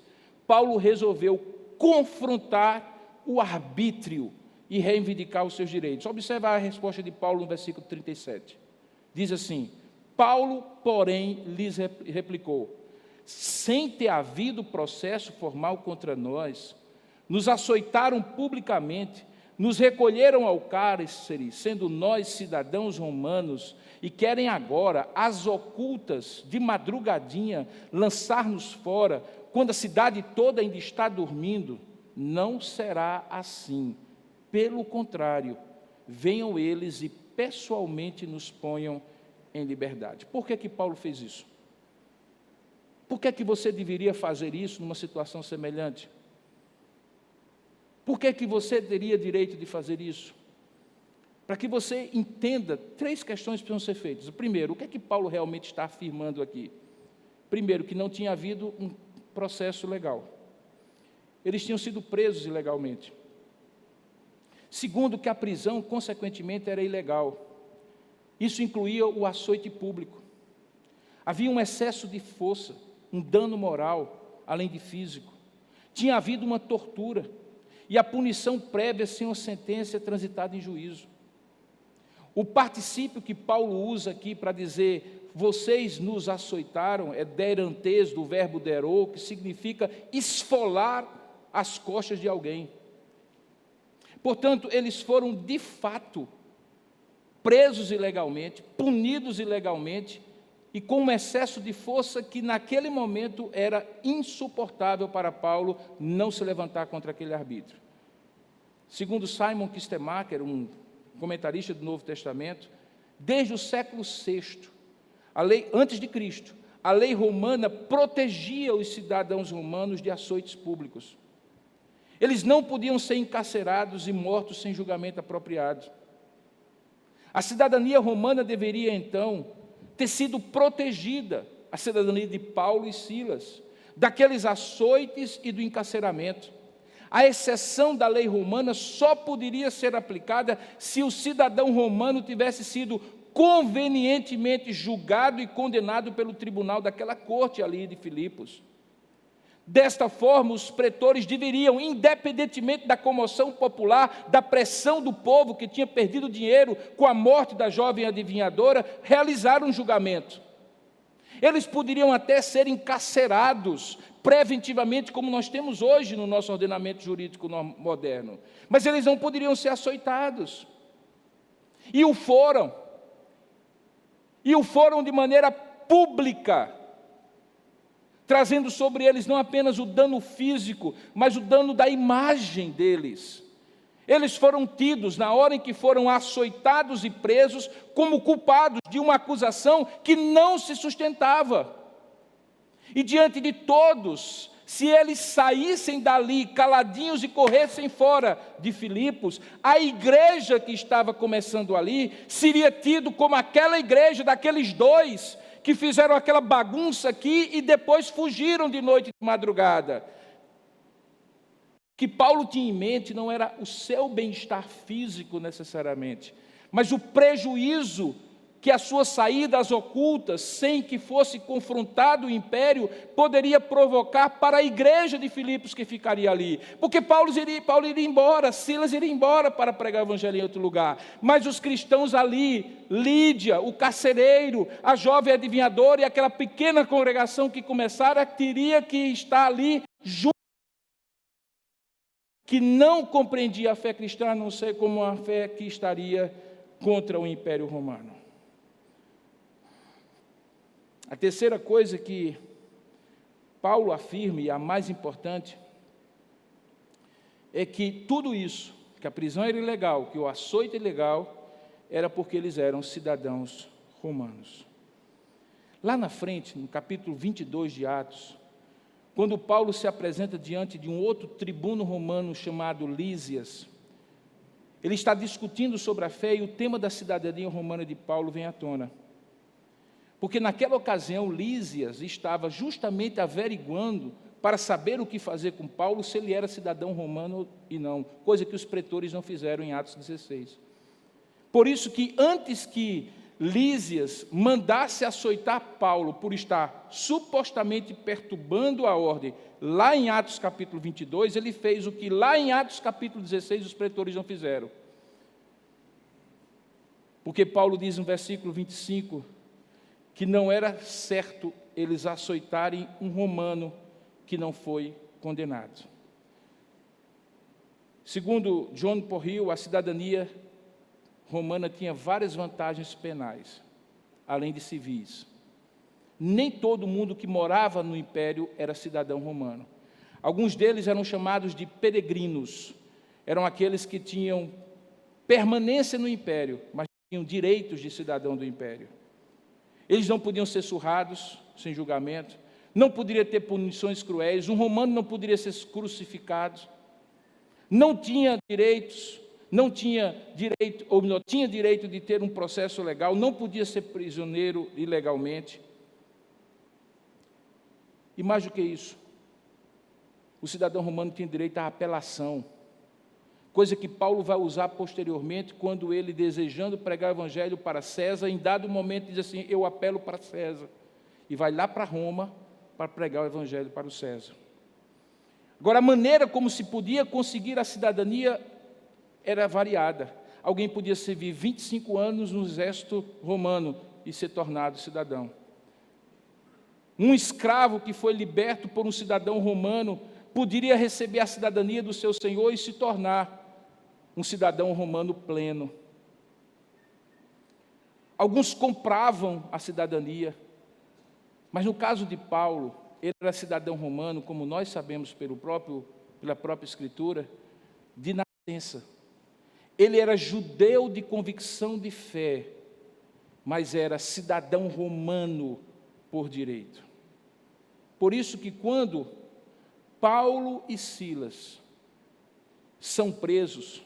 Paulo resolveu confrontar o arbítrio e reivindicar os seus direitos. Observa a resposta de Paulo no versículo 37. Diz assim: Paulo, porém, lhes replicou: sem ter havido processo formal contra nós, nos açoitaram publicamente, nos recolheram ao cárcere, sendo nós cidadãos romanos, e querem agora, às ocultas, de madrugadinha, lançar-nos fora, quando a cidade toda ainda está dormindo. Não será assim. Pelo contrário, venham eles e pessoalmente nos ponham em liberdade. Por que Paulo fez isso? Por que você deveria fazer isso numa situação semelhante? Por que você teria direito de fazer isso? Para que você entenda, 3 questões precisam ser feitas. Primeiro, o que Paulo realmente está afirmando aqui? Primeiro, que não tinha havido um processo legal. Eles tinham sido presos ilegalmente. Segundo, que a prisão, consequentemente, era ilegal. Isso incluía o açoite público. Havia um excesso de força, um dano moral, além de físico. Tinha havido uma tortura e a punição prévia sem uma sentença transitada em juízo. O particípio que Paulo usa aqui para dizer vocês nos açoitaram é derantez do verbo derou, que significa esfolar as costas de alguém. Portanto, eles foram de fato presos ilegalmente, punidos ilegalmente e com um excesso de força que naquele momento era insuportável para Paulo não se levantar contra aquele arbítrio. Segundo Simon Kistemaker, um comentarista do Novo Testamento, desde o século VI, antes de Cristo, a lei romana protegia os cidadãos romanos de açoites públicos. Eles não podiam ser encarcerados e mortos sem julgamento apropriado. A cidadania romana deveria, então, ter sido protegida, a cidadania de Paulo e Silas, daqueles açoites e do encarceramento. A exceção da lei romana só poderia ser aplicada se o cidadão romano tivesse sido convenientemente julgado e condenado pelo tribunal daquela corte ali de Filipos. Desta forma, os pretores deveriam, independentemente da comoção popular, da pressão do povo que tinha perdido dinheiro com a morte da jovem adivinhadora, realizar um julgamento. Eles poderiam até ser encarcerados preventivamente, como nós temos hoje no nosso ordenamento jurídico moderno, mas eles não poderiam ser açoitados. E o foram de maneira pública, trazendo sobre eles não apenas o dano físico, mas o dano da imagem deles. Eles foram tidos, na hora em que foram açoitados e presos, como culpados de uma acusação que não se sustentava. E diante de todos, se eles saíssem dali caladinhos e corressem fora de Filipos, a igreja que estava começando ali seria tido como aquela igreja daqueles 2 que fizeram aquela bagunça aqui e depois fugiram de noite e de madrugada. O que Paulo tinha em mente não era o seu bem-estar físico necessariamente, mas o prejuízo que as suas saídas ocultas, sem que fosse confrontado o império, poderia provocar para a igreja de Filipos que ficaria ali. Porque Paulo iria embora, Silas iria embora para pregar o evangelho em outro lugar. Mas os cristãos ali, Lídia, o carcereiro, a jovem adivinhadora e aquela pequena congregação que começara, teria que estar ali junto, que não compreendia a fé cristã, a não ser como uma fé que estaria contra o Império Romano. A terceira coisa que Paulo afirma, e a mais importante, é que tudo isso, que a prisão era ilegal, que o açoite ilegal, era porque eles eram cidadãos romanos. Lá na frente, no capítulo 22 de Atos, quando Paulo se apresenta diante de um outro tribuno romano chamado Lísias, ele está discutindo sobre a fé e o tema da cidadania romana de Paulo vem à tona. Porque naquela ocasião Lísias estava justamente averiguando para saber o que fazer com Paulo, se ele era cidadão romano e não, coisa que os pretores não fizeram em Atos 16. Por isso que antes que Lísias mandasse açoitar Paulo por estar supostamente perturbando a ordem, lá em Atos capítulo 22, ele fez o que lá em Atos capítulo 16 os pretores não fizeram. Porque Paulo diz no versículo 25, que não era certo eles açoitarem um romano que não foi condenado. Segundo John Porrill, a cidadania romana tinha várias vantagens penais, além de civis. Nem todo mundo que morava no império era cidadão romano. Alguns deles eram chamados de peregrinos, eram aqueles que tinham permanência no império, mas tinham direitos de cidadão do império. Eles não podiam ser surrados sem julgamento, não poderia ter punições cruéis, um romano não poderia ser crucificado, não tinha direitos, não tinha direito, ou não tinha direito de ter um processo legal, não podia ser prisioneiro ilegalmente. E mais do que isso, o cidadão romano tinha direito à apelação, coisa que Paulo vai usar posteriormente, quando ele, desejando pregar o evangelho para César, em dado momento diz assim, eu apelo para César, e vai lá para Roma para pregar o evangelho para o César. Agora, a maneira como se podia conseguir a cidadania era variada. Alguém podia servir 25 anos no exército romano e ser tornado cidadão. Um escravo que foi liberto por um cidadão romano poderia receber a cidadania do seu senhor e se tornar um cidadão romano pleno. Alguns compravam a cidadania, mas no caso de Paulo, ele era cidadão romano, como nós sabemos pela própria Escritura, de nascença. Ele era judeu de convicção de fé, mas era cidadão romano por direito. Por isso que quando Paulo e Silas são presos,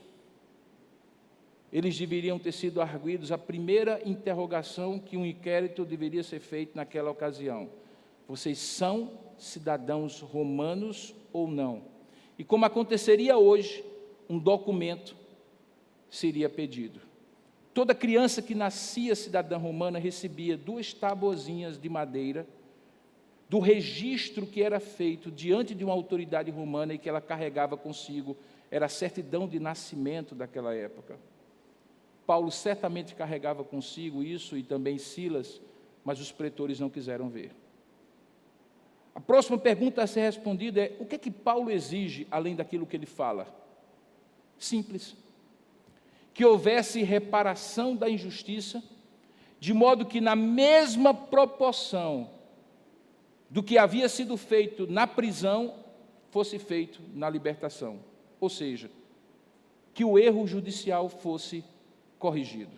eles deveriam ter sido arguidos a primeira interrogação que um inquérito deveria ser feito naquela ocasião. Vocês são cidadãos romanos ou não? E como aconteceria hoje, um documento seria pedido. Toda criança que nascia cidadã romana recebia 2 tabuazinhas de madeira do registro que era feito diante de uma autoridade romana e que ela carregava consigo, era a certidão de nascimento daquela época. Paulo certamente carregava consigo isso e também Silas, mas os pretores não quiseram ver. A próxima pergunta a ser respondida é: o que é que Paulo exige além daquilo que ele fala? Simples. Que houvesse reparação da injustiça, de modo que na mesma proporção do que havia sido feito na prisão, fosse feito na libertação. Ou seja, que o erro judicial fosse corrigido.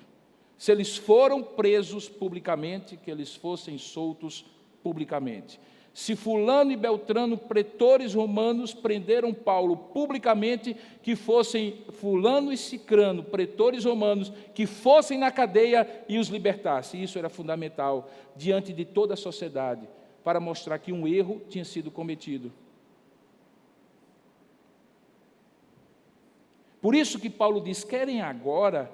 Se eles foram presos publicamente, que eles fossem soltos publicamente. Se fulano e Beltrano, pretores romanos, prenderam Paulo publicamente, que fossem fulano e cicrano, pretores romanos, que fossem na cadeia e os libertassem. Isso era fundamental diante de toda a sociedade, para mostrar que um erro tinha sido cometido. Por isso que Paulo diz: querem agora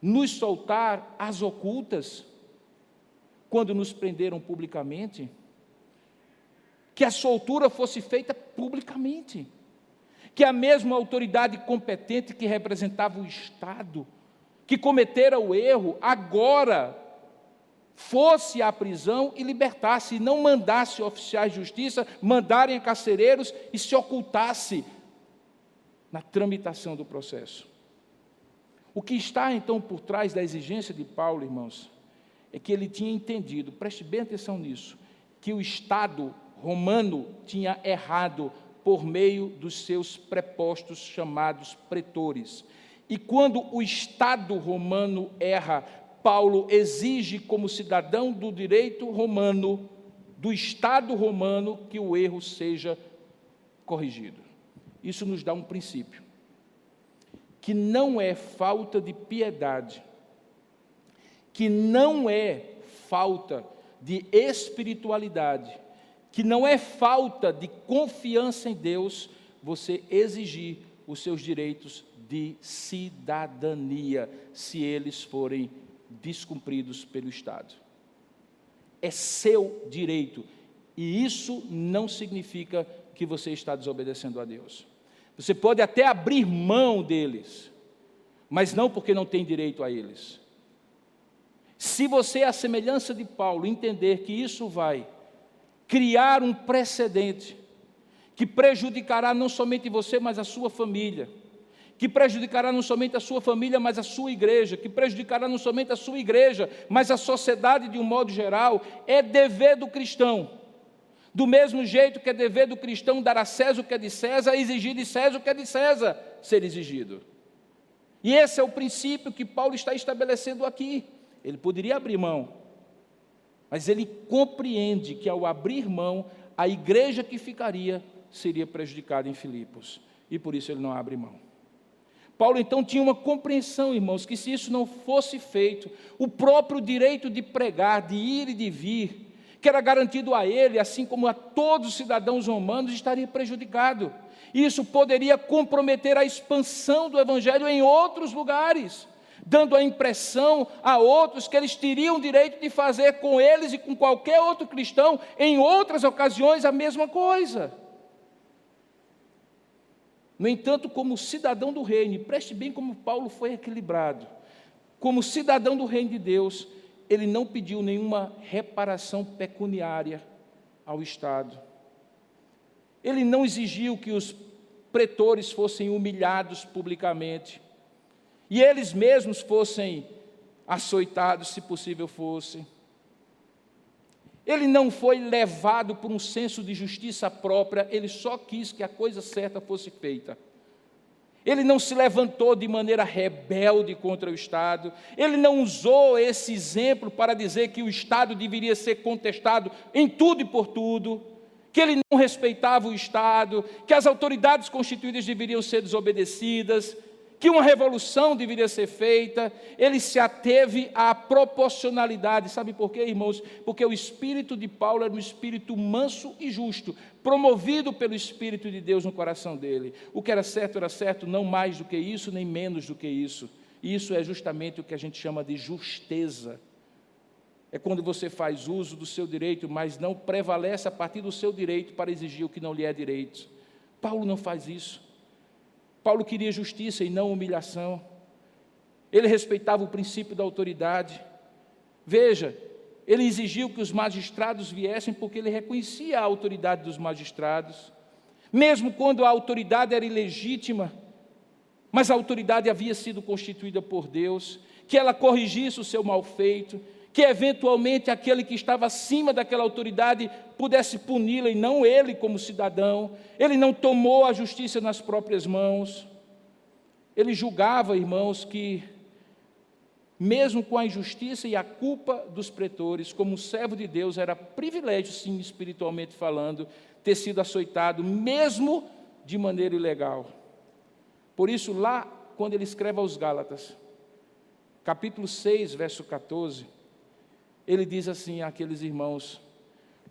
nos soltar às ocultas, quando nos prenderam publicamente? Que a soltura fosse feita publicamente, que a mesma autoridade competente que representava o Estado, que cometera o erro, agora fosse à prisão e libertasse, e não mandasse oficiais de justiça mandarem a carcereiros e se ocultasse na tramitação do processo. O que está então por trás da exigência de Paulo, irmãos, é que ele tinha entendido, preste bem atenção nisso, que o Estado romano tinha errado por meio dos seus prepostos chamados pretores. E quando o Estado romano erra, Paulo exige como cidadão do direito romano, do Estado romano, que o erro seja corrigido. Isso nos dá um princípio, que não é falta de piedade, que não é falta de espiritualidade, que não é falta de confiança em Deus, você exigir os seus direitos de cidadania, se eles forem descumpridos pelo Estado. É seu direito, e isso não significa que você está desobedecendo a Deus. Você pode até abrir mão deles, mas não porque não tem direito a eles. Se você, à semelhança de Paulo, entender que isso vai criar um precedente que prejudicará não somente você, mas a sua família, que prejudicará não somente a sua família, mas a sua igreja, que prejudicará não somente a sua igreja, mas a sociedade de um modo geral, é dever do cristão. Do mesmo jeito que é dever do cristão dar a César o que é de César, exigir de César o que é de César ser exigido. E esse é o princípio que Paulo está estabelecendo aqui. Ele poderia abrir mão, mas ele compreende que ao abrir mão, a igreja que ficaria seria prejudicada em Filipos, e por isso ele não abre mão. Paulo então tinha uma compreensão, irmãos, que se isso não fosse feito, o próprio direito de pregar, de ir e de vir, que era garantido a ele, assim como a todos os cidadãos romanos, estaria prejudicado. Isso poderia comprometer a expansão do evangelho em outros lugares, dando a impressão a outros que eles teriam direito de fazer com eles e com qualquer outro cristão, em outras ocasiões, a mesma coisa. No entanto, como cidadão do reino, preste bem como Paulo foi equilibrado, como cidadão do reino de Deus, ele não pediu nenhuma reparação pecuniária ao Estado. Ele não exigiu que os pretores fossem humilhados publicamente, e eles mesmos fossem açoitados, se possível fossem. Ele não foi levado por um senso de justiça própria, ele só quis que a coisa certa fosse feita. Ele não se levantou de maneira rebelde contra o Estado, ele não usou esse exemplo para dizer que o Estado deveria ser contestado em tudo e por tudo, que ele não respeitava o Estado, que as autoridades constituídas deveriam ser desobedecidas, que uma revolução deveria ser feita. Ele se ateve à proporcionalidade. Sabe por quê, irmãos? Porque o espírito de Paulo era um espírito manso e justo, promovido pelo Espírito de Deus no coração dele. O que era certo, não mais do que isso, nem menos do que isso. E isso é justamente o que a gente chama de justeza. É quando você faz uso do seu direito, mas não prevalece a partir do seu direito para exigir o que não lhe é direito. Paulo não faz isso. Paulo queria justiça e não humilhação. Ele respeitava o princípio da autoridade. Veja, ele exigiu que os magistrados viessem porque ele reconhecia a autoridade dos magistrados. Mesmo quando a autoridade era ilegítima, mas a autoridade havia sido constituída por Deus, que ela corrigisse o seu mal feito, que eventualmente aquele que estava acima daquela autoridade pudesse puni-la e não ele como cidadão. Ele não tomou a justiça nas próprias mãos. Ele julgava, irmãos, que mesmo com a injustiça e a culpa dos pretores, como servo de Deus, era privilégio, sim, espiritualmente falando, ter sido açoitado, mesmo de maneira ilegal. Por isso, lá, quando ele escreve aos Gálatas, capítulo 6, verso 14, ele diz assim àqueles irmãos: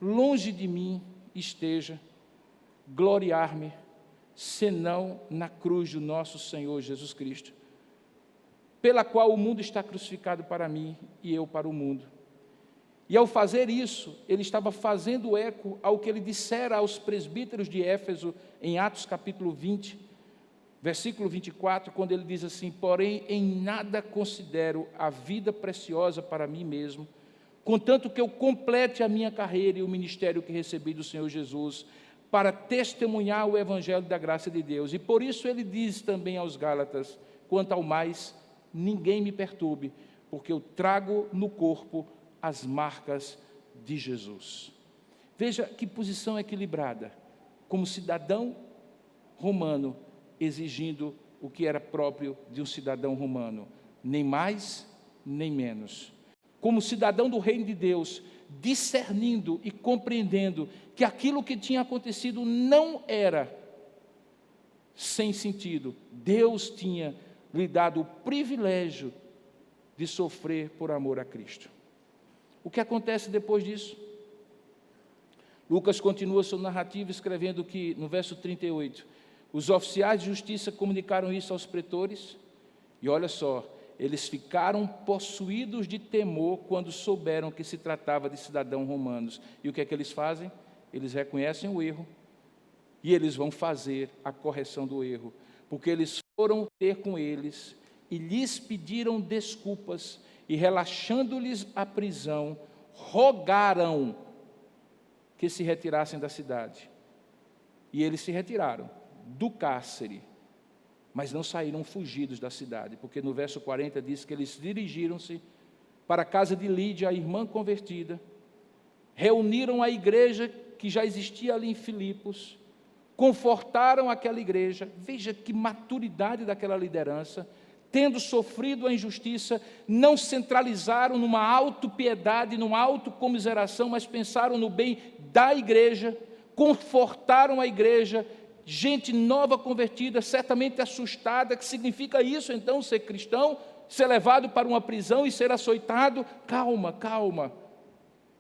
longe de mim esteja gloriar-me, senão na cruz do nosso Senhor Jesus Cristo. pela qual o mundo está crucificado para mim e eu para o mundo. E ao fazer isso, ele estava fazendo eco ao que ele dissera aos presbíteros de Éfeso, em Atos capítulo 20, versículo 24, quando ele diz assim: porém, em nada considero a vida preciosa para mim mesmo, contanto que eu complete a minha carreira e o ministério que recebi do Senhor Jesus, para testemunhar o evangelho da graça de Deus. E por isso ele diz também aos Gálatas: quanto ao mais, ninguém me perturbe, porque eu trago no corpo as marcas de Jesus. Veja que posição equilibrada, como cidadão romano, exigindo o que era próprio de um cidadão romano, nem mais, nem menos. Como cidadão do reino de Deus, discernindo e compreendendo que aquilo que tinha acontecido não era sem sentido. Deus tinha lhe dado o privilégio de sofrer por amor a Cristo. O que acontece depois disso? Lucas continua sua narrativa escrevendo que, no verso 38, os oficiais de justiça comunicaram isso aos pretores, e olha só, eles ficaram possuídos de temor quando souberam que se tratava de cidadãos romanos. E o que é que eles fazem? Eles reconhecem o erro, e eles vão fazer a correção do erro, porque eles foram ter com eles, e lhes pediram desculpas, e relaxando-lhes a prisão, rogaram que se retirassem da cidade. E eles se retiraram do cárcere, mas não saíram fugidos da cidade, porque no verso 40 diz que eles dirigiram-se para a casa de Lídia, a irmã convertida, reuniram a igreja que já existia ali em Filipos, confortaram aquela igreja. Veja que maturidade daquela liderança. Tendo sofrido a injustiça, não centralizaram numa autopiedade, numa autocomiseração, mas pensaram no bem da igreja, confortaram a igreja, gente nova convertida, certamente assustada. Que significa isso então, ser cristão, ser levado para uma prisão e ser açoitado? Calma, calma.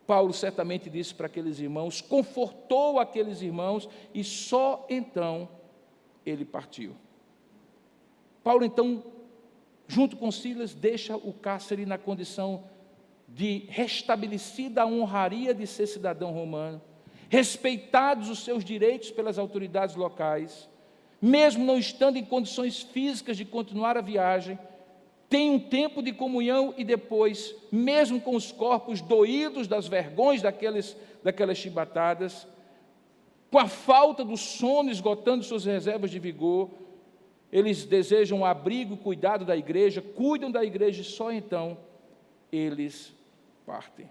Paulo certamente disse para aqueles irmãos, confortou aqueles irmãos, e só então ele partiu. Paulo então, junto com Silas, deixa o cárcere na condição de restabelecida a honraria de ser cidadão romano, respeitados os seus direitos pelas autoridades locais, mesmo não estando em condições físicas de continuar a viagem, tem um tempo de comunhão e depois, mesmo com os corpos doídos das vergonhas daquelas chibatadas, com a falta do sono esgotando suas reservas de vigor, eles desejam o abrigo e cuidado da igreja, cuidam da igreja e só então eles partem.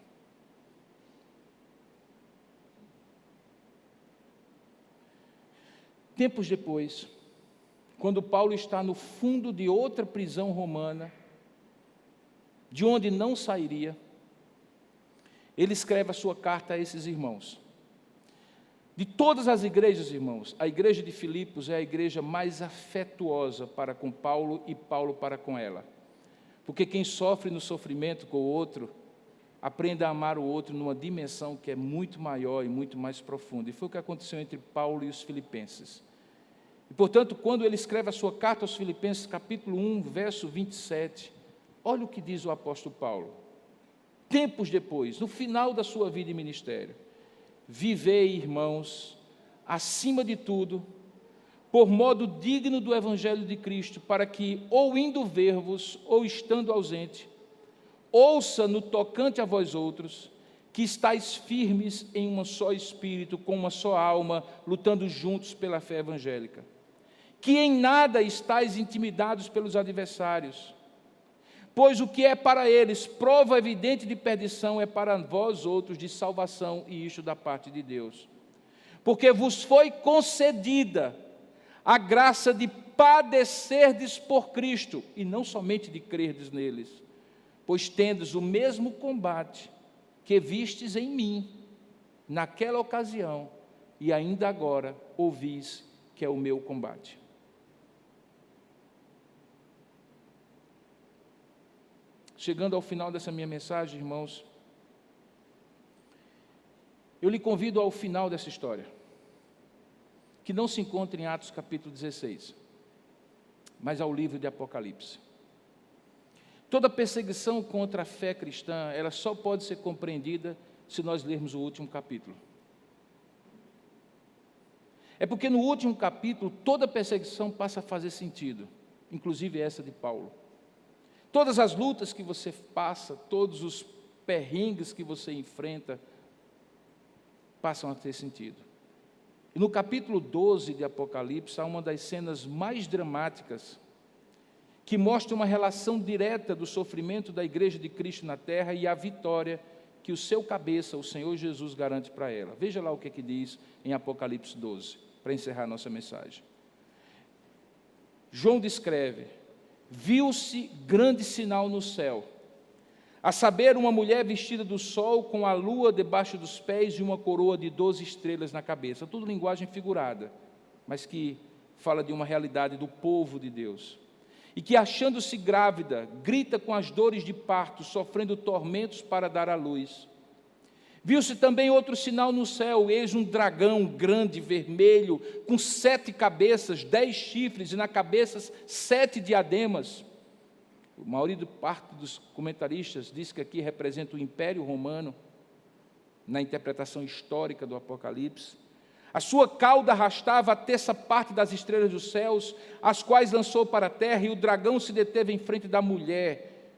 Tempos depois, quando Paulo está no fundo de outra prisão romana, de onde não sairia, ele escreve a sua carta a esses irmãos. De todas as igrejas, irmãos, a igreja de Filipos é a igreja mais afetuosa para com Paulo e Paulo para com ela. Porque quem sofre no sofrimento com o outro, aprende a amar o outro numa dimensão que é muito maior e muito mais profunda. E foi o que aconteceu entre Paulo e os filipenses. E, portanto, quando ele escreve a sua carta aos Filipenses, capítulo 1, verso 27, olha o que diz o apóstolo Paulo. Tempos depois, no final da sua vida e ministério: vivei, irmãos, acima de tudo, por modo digno do Evangelho de Cristo, para que, ou indo ver-vos, ou estando ausente, ouça no tocante a vós outros, que estáis firmes em um só espírito, com uma só alma, lutando juntos pela fé evangélica. Que em nada estáis intimidados pelos adversários, pois o que é para eles prova evidente de perdição é para vós outros de salvação, e isto da parte de Deus. Porque vos foi concedida a graça de padecerdes por Cristo, e não somente de crerdes neles, pois tendes o mesmo combate que vistes em mim, naquela ocasião, e ainda agora ouvis que é o meu combate. Chegando ao final dessa minha mensagem, irmãos, eu lhe convido ao final dessa história, que não se encontra em Atos capítulo 16, mas ao livro de Apocalipse. Toda perseguição contra a fé cristã, ela só pode ser compreendida se nós lermos o último capítulo. É porque no último capítulo, toda perseguição passa a fazer sentido, inclusive essa de Paulo. Todas as lutas que você passa, todos os perrengues que você enfrenta, passam a ter sentido. E no capítulo 12 de Apocalipse, há uma das cenas mais dramáticas, que mostra uma relação direta do sofrimento da igreja de Cristo na terra e a vitória que o seu cabeça, o Senhor Jesus, garante para ela. Veja lá o que diz em Apocalipse 12, para encerrar nossa mensagem. João descreve: viu-se grande sinal no céu, a saber, uma mulher vestida do sol, com a lua debaixo dos pés e uma coroa de 12 estrelas na cabeça. Tudo linguagem figurada, mas que fala de uma realidade do povo de Deus. E que, achando-se grávida, grita com as dores de parto, sofrendo tormentos para dar à luz. Viu-se também outro sinal no céu, eis um dragão grande, vermelho, com 7 cabeças, 10 chifres, e na cabeça 7 diademas. A maioria parte dos comentaristas diz que aqui representa o Império Romano, na interpretação histórica do Apocalipse. A sua cauda arrastava a terça parte das estrelas dos céus, as quais lançou para a terra, e o dragão se deteve em frente da mulher,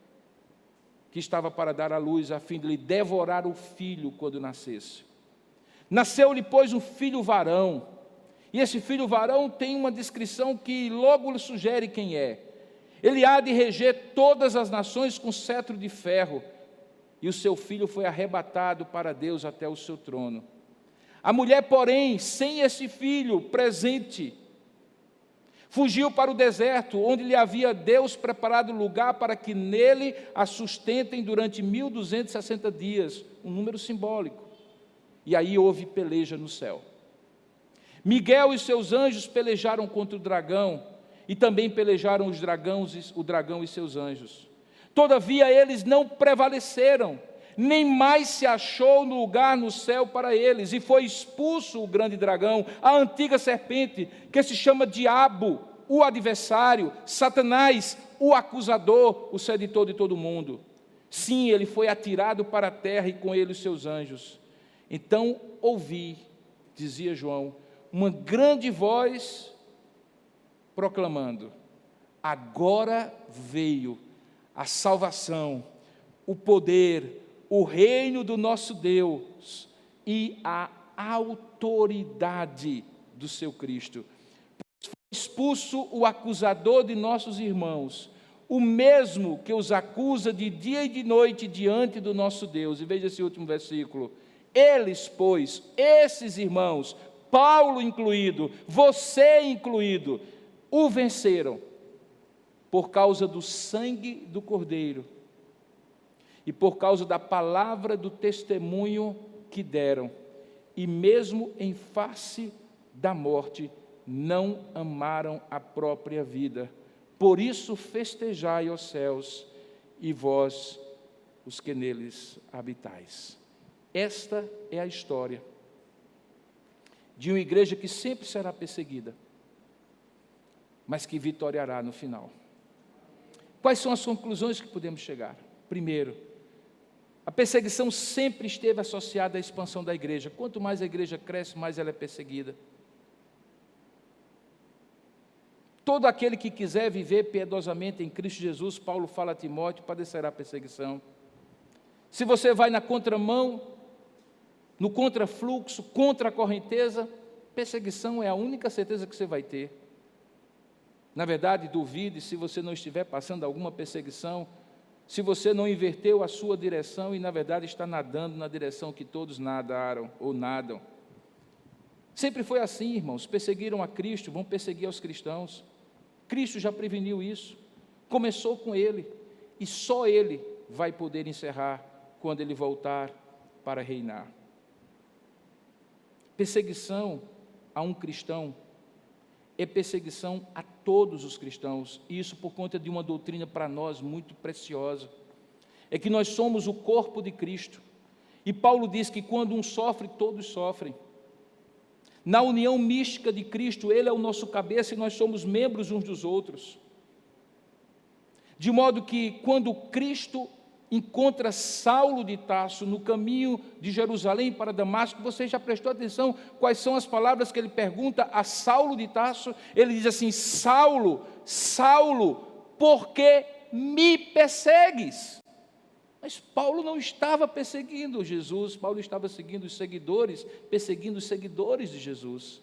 que estava para dar à luz, a fim de lhe devorar o filho quando nascesse. Nasceu-lhe, pois, um filho varão, e esse filho varão tem uma descrição que logo lhe sugere quem é. Ele há de reger todas as nações com cetro de ferro, e o seu filho foi arrebatado para Deus até o seu trono. A mulher, porém, sem esse filho presente, fugiu para o deserto, onde lhe havia Deus preparado lugar para que nele a sustentem durante 1260 dias, um número simbólico. E aí houve peleja no céu. Miguel e seus anjos pelejaram contra o dragão, e também pelejaram o dragão e seus anjos. Todavia eles não prevaleceram, nem mais se achou lugar no céu para eles, e foi expulso o grande dragão, a antiga serpente, que se chama Diabo, o adversário, Satanás, o acusador, o sedutor de todo mundo. Sim, ele foi atirado para a terra e com ele os seus anjos. Então ouvi, dizia João, uma grande voz proclamando: agora veio a salvação, o poder, o reino do nosso Deus e a autoridade do seu Cristo. Foi expulso o acusador de nossos irmãos, o mesmo que os acusa de dia e de noite diante do nosso Deus. E veja esse último versículo. Eles, pois, esses irmãos, Paulo incluído, você incluído, o venceram por causa do sangue do Cordeiro e por causa da palavra do testemunho que deram, e mesmo em face da morte, não amaram a própria vida. Por isso festejai, ó céus, e vós, os que neles habitais. Esta é a história de uma igreja que sempre será perseguida, mas que vitoriará no final. Quais são as conclusões que podemos chegar? Primeiro, a perseguição sempre esteve associada à expansão da igreja. Quanto mais a igreja cresce, mais ela é perseguida. Todo aquele que quiser viver piedosamente em Cristo Jesus, Paulo fala a Timóteo, padecerá perseguição. Se você vai na contramão, no contrafluxo, contra a correnteza, perseguição é a única certeza que você vai ter. Na verdade, duvide se você não estiver passando alguma perseguição, se você não inverteu a sua direção e, na verdade, está nadando na direção que todos nadaram ou nadam. Sempre foi assim, irmãos. Perseguiram a Cristo, vão perseguir aos cristãos. Cristo já preveniu isso. Começou com Ele, e só Ele vai poder encerrar quando Ele voltar para reinar. Perseguição a um cristão é perseguição a todos os cristãos, e isso por conta de uma doutrina para nós muito preciosa, é que nós somos o corpo de Cristo, e Paulo diz que quando um sofre, todos sofrem. Na união mística de Cristo, Ele é o nosso cabeça e nós somos membros uns dos outros. De modo que, quando Cristo encontra Saulo de Tarso no caminho de Jerusalém para Damasco, você já prestou atenção quais são as palavras que ele pergunta a Saulo de Tarso? Ele diz assim: Saulo, Saulo, por que me persegues? Mas Paulo não estava perseguindo Jesus, Paulo estava seguindo os seguidores, perseguindo os seguidores de Jesus.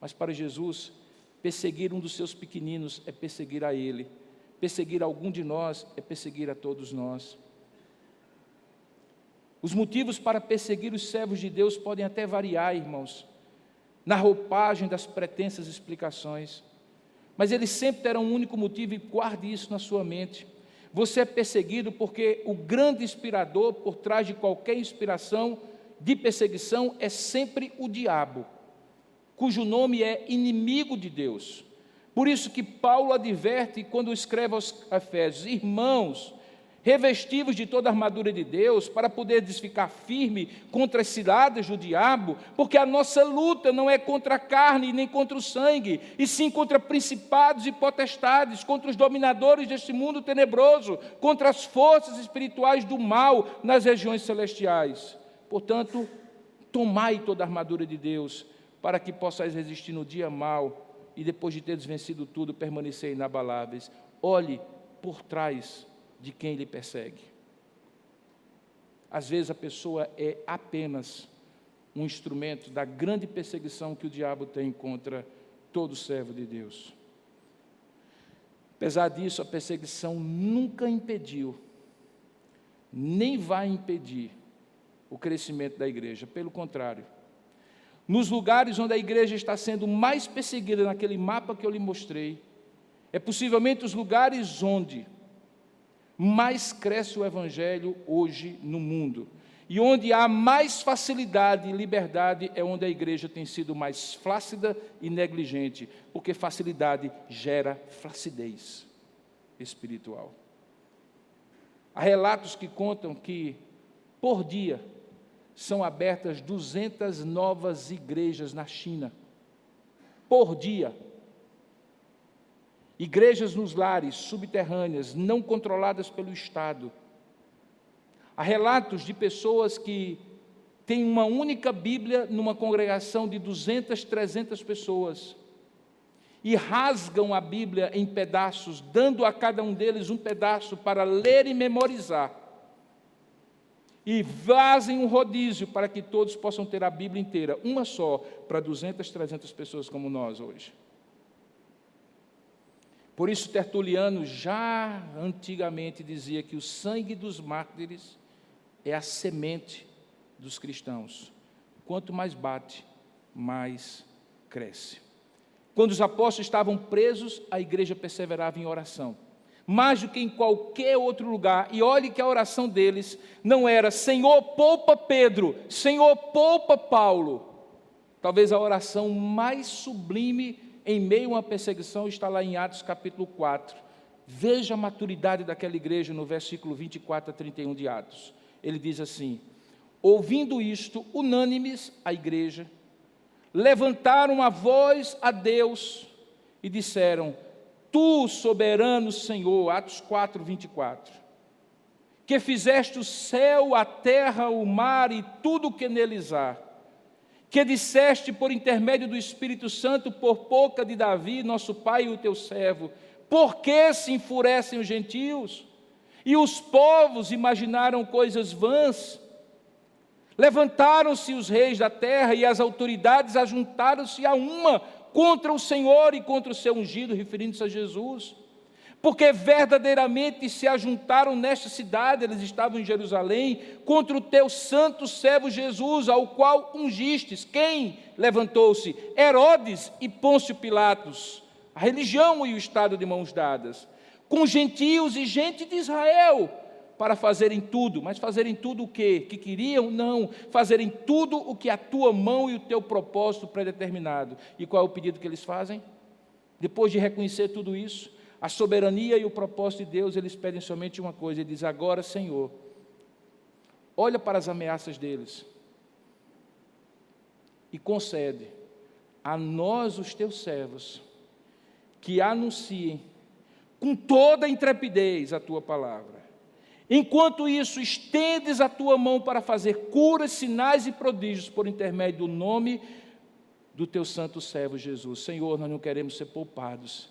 Mas para Jesus, perseguir um dos seus pequeninos é perseguir a ele. Perseguir algum de nós é perseguir a todos nós. Os motivos para perseguir os servos de Deus podem até variar, irmãos, na roupagem das pretensas explicações, mas eles sempre terão um único motivo, e guarde isso na sua mente. Você é perseguido porque o grande inspirador por trás de qualquer inspiração de perseguição é sempre o diabo, cujo nome é inimigo de Deus. Por isso que Paulo adverte quando escreve aos Efésios: irmãos, revestivos de toda a armadura de Deus, para poderes ficar firme contra as ciladas do diabo, porque a nossa luta não é contra a carne nem contra o sangue, e sim contra principados e potestades, contra os dominadores deste mundo tenebroso, contra as forças espirituais do mal nas regiões celestiais. Portanto, tomai toda a armadura de Deus, para que possais resistir no dia mau, e depois de teres vencido tudo, permanecer inabaláveis. Olhe por trás de quem lhe persegue. Às vezes a pessoa é apenas um instrumento da grande perseguição que o diabo tem contra todo servo de Deus. Apesar disso, a perseguição nunca impediu, nem vai impedir o crescimento da igreja. Pelo contrário, nos lugares onde a igreja está sendo mais perseguida, naquele mapa que eu lhe mostrei, é possivelmente os lugares onde mais cresce o evangelho hoje no mundo. E onde há mais facilidade e liberdade é onde a igreja tem sido mais flácida e negligente, porque facilidade gera flacidez espiritual. Há relatos que contam que, por dia, são abertas 200 novas igrejas na China. Por dia. Igrejas nos lares, subterrâneas, não controladas pelo Estado. Há relatos de pessoas que têm uma única Bíblia numa congregação de 200, 300 pessoas e rasgam a Bíblia em pedaços, dando a cada um deles um pedaço para ler e memorizar. E fazem um rodízio para que todos possam ter a Bíblia inteira, uma só, para 200, 300 pessoas como nós hoje. Por isso, Tertuliano já antigamente dizia que o sangue dos mártires é a semente dos cristãos. Quanto mais bate, mais cresce. Quando os apóstolos estavam presos, a igreja perseverava em oração, mais do que em qualquer outro lugar. E olhe que a oração deles não era: Senhor, poupa Pedro, Senhor, poupa Paulo. Talvez a oração mais sublime em meio a uma perseguição está lá em Atos capítulo 4. Veja a maturidade daquela igreja no versículo 24 a 31 de Atos. Ele diz assim: ouvindo isto, unânimes, a igreja, levantaram a voz a Deus e disseram: Tu, soberano Senhor, Atos 4, 24, que fizeste o céu, a terra, o mar e tudo o que neles há, que disseste por intermédio do Espírito Santo, por boca de Davi, nosso pai e o teu servo, por que se enfurecem os gentios? E os povos imaginaram coisas vãs. Levantaram-se os reis da terra e as autoridades ajuntaram-se a uma contra o Senhor e contra o seu ungido, referindo-se a Jesus. Porque verdadeiramente se ajuntaram nesta cidade, eles estavam em Jerusalém, contra o teu santo servo Jesus, ao qual ungistes. Quem levantou-se? Herodes e Pôncio Pilatos, a religião e o Estado de mãos dadas, com gentios e gente de Israel, para fazerem tudo. Mas fazerem tudo o quê? Que queriam? Não. Fazerem tudo o que a tua mão e o teu propósito predeterminado. E qual é o pedido que eles fazem? Depois de reconhecer tudo isso, a soberania e o propósito de Deus, eles pedem somente uma coisa. Ele diz: agora, Senhor, olha para as ameaças deles e concede a nós, os teus servos, que anunciem com toda a intrepidez a tua palavra. Enquanto isso, estendes a tua mão para fazer curas, sinais e prodígios por intermédio do nome do teu santo servo Jesus. Senhor, nós não queremos ser poupados.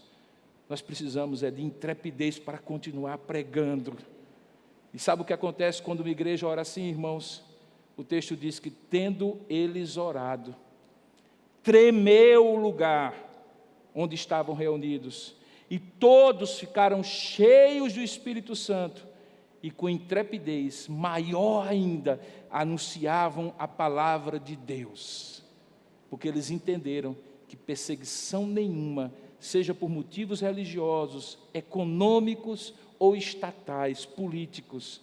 Nós precisamos de intrepidez para continuar pregando. E sabe o que acontece quando uma igreja ora assim, irmãos? O texto diz que, tendo eles orado, tremeu o lugar onde estavam reunidos, e todos ficaram cheios do Espírito Santo, e com intrepidez maior ainda, anunciavam a palavra de Deus, porque eles entenderam que perseguição nenhuma, seja por motivos religiosos, econômicos ou estatais, políticos,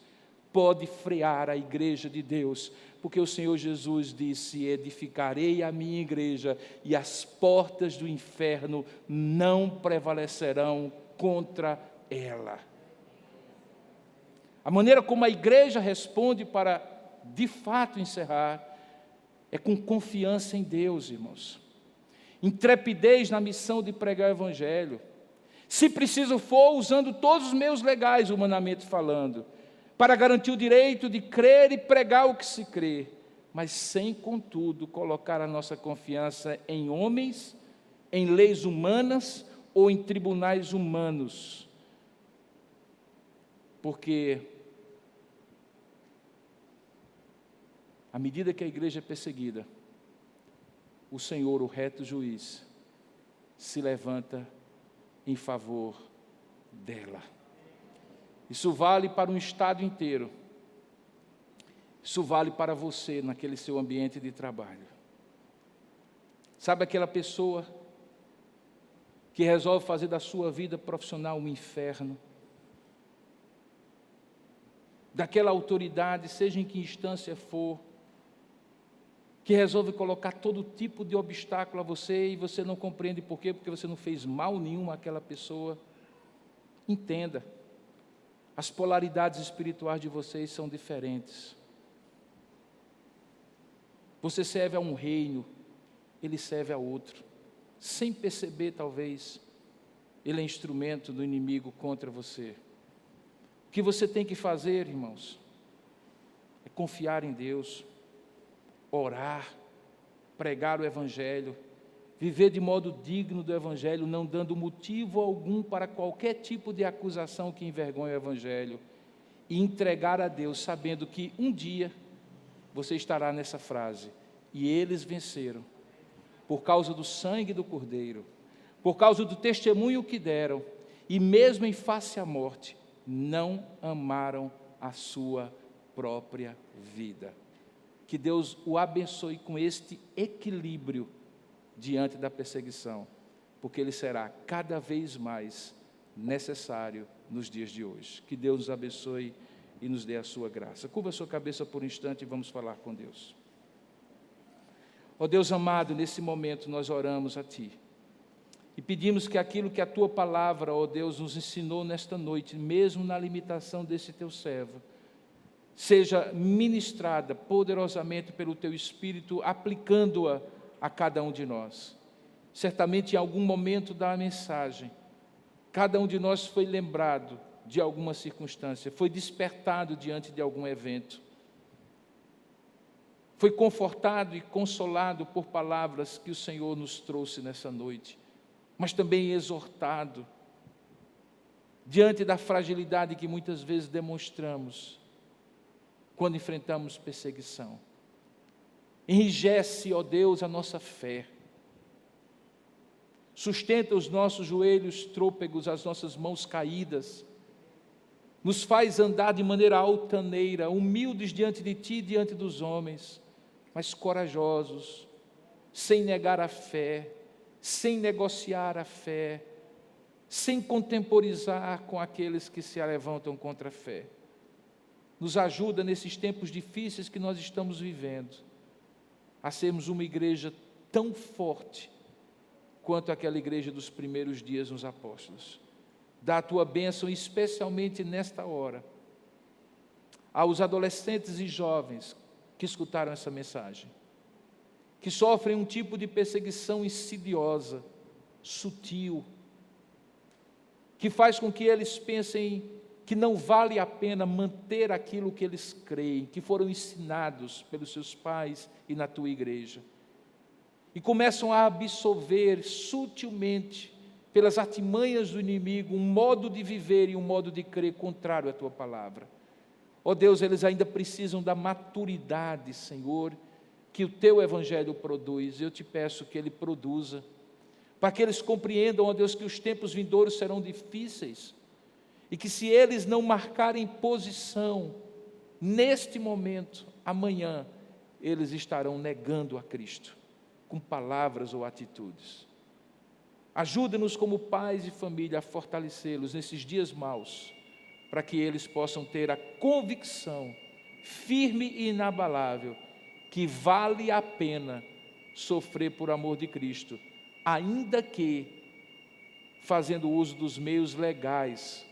pode frear a igreja de Deus, porque o Senhor Jesus disse: edificarei a minha igreja e as portas do inferno não prevalecerão contra ela. A maneira como a igreja responde para, de fato, encerrar, é com confiança em Deus, irmãos. Intrepidez na missão de pregar o Evangelho. Se preciso for, usando todos os meios legais, humanamente falando, para garantir o direito de crer e pregar o que se crê, mas sem, contudo, colocar a nossa confiança em homens, em leis humanas ou em tribunais humanos. Porque, à medida que a igreja é perseguida, o Senhor, o reto juiz, se levanta em favor dela. Isso vale para um estado inteiro. Isso vale para você naquele seu ambiente de trabalho. Sabe aquela pessoa que resolve fazer da sua vida profissional um inferno? Daquela autoridade, seja em que instância for, que resolve colocar todo tipo de obstáculo a você e você não compreende por quê, porque você não fez mal nenhum àquela pessoa. Entenda, as polaridades espirituais de vocês são diferentes. Você serve a um reino, ele serve a outro. Sem perceber, talvez, ele é instrumento do inimigo contra você. O que você tem que fazer, irmãos, é confiar em Deus, orar, pregar o Evangelho, viver de modo digno do Evangelho, não dando motivo algum para qualquer tipo de acusação que envergonhe o Evangelho, e entregar a Deus, sabendo que um dia você estará nessa frase: e eles venceram, por causa do sangue do Cordeiro, por causa do testemunho que deram, e mesmo em face à morte, não amaram a sua própria vida. Que Deus o abençoe com este equilíbrio diante da perseguição, porque ele será cada vez mais necessário nos dias de hoje. Que Deus nos abençoe e nos dê a sua graça. Curva a sua cabeça por um instante e vamos falar com Deus. Ó Deus amado, nesse momento nós oramos a Ti e pedimos que aquilo que a Tua palavra, ó Deus, nos ensinou nesta noite, mesmo na limitação desse Teu servo, seja ministrada poderosamente pelo Teu Espírito, aplicando-a a cada um de nós. Certamente em algum momento da mensagem, cada um de nós foi lembrado de alguma circunstância, foi despertado diante de algum evento, foi confortado e consolado por palavras que o Senhor nos trouxe nessa noite, mas também exortado diante da fragilidade que muitas vezes demonstramos quando enfrentamos perseguição. Enrijece, ó Deus, a nossa fé. Sustenta os nossos joelhos trôpegos, as nossas mãos caídas. Nos faz andar de maneira altaneira, humildes diante de Ti e diante dos homens, mas corajosos, sem negar a fé, sem negociar a fé, sem contemporizar com aqueles que se levantam contra a fé. Nos ajuda nesses tempos difíceis que nós estamos vivendo, a sermos uma igreja tão forte quanto aquela igreja dos primeiros dias nos apóstolos. Dá a Tua bênção especialmente nesta hora, aos adolescentes e jovens que escutaram essa mensagem, que sofrem um tipo de perseguição insidiosa, sutil, que faz com que eles pensem que não vale a pena manter aquilo que eles creem, que foram ensinados pelos seus pais e na tua igreja. E começam a absorver sutilmente, pelas artimanhas do inimigo, um modo de viver e um modo de crer contrário à tua palavra. Ó Deus, eles ainda precisam da maturidade, Senhor, que o teu evangelho produz. Eu te peço que ele produza, para que eles compreendam, ó Deus, que os tempos vindouros serão difíceis, e que se eles não marcarem posição neste momento, amanhã, eles estarão negando a Cristo, com palavras ou atitudes. Ajuda-nos como pais e família a fortalecê-los nesses dias maus, para que eles possam ter a convicção firme e inabalável que vale a pena sofrer por amor de Cristo, ainda que fazendo uso dos meios legais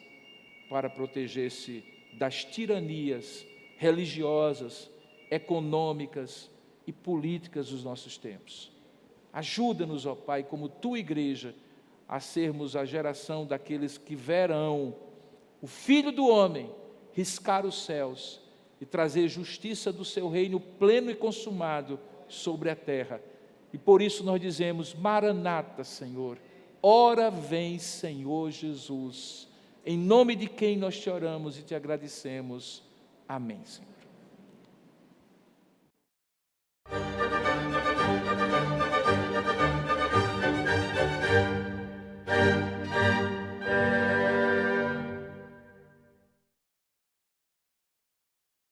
para proteger-se das tiranias religiosas, econômicas e políticas dos nossos tempos. Ajuda-nos, ó Pai, como tua igreja, a sermos a geração daqueles que verão o Filho do Homem riscar os céus e trazer justiça do seu reino pleno e consumado sobre a terra. E por isso nós dizemos: Maranata, Senhor, ora vem, Senhor Jesus. Em nome de quem nós te oramos e te agradecemos. Amém, Senhor.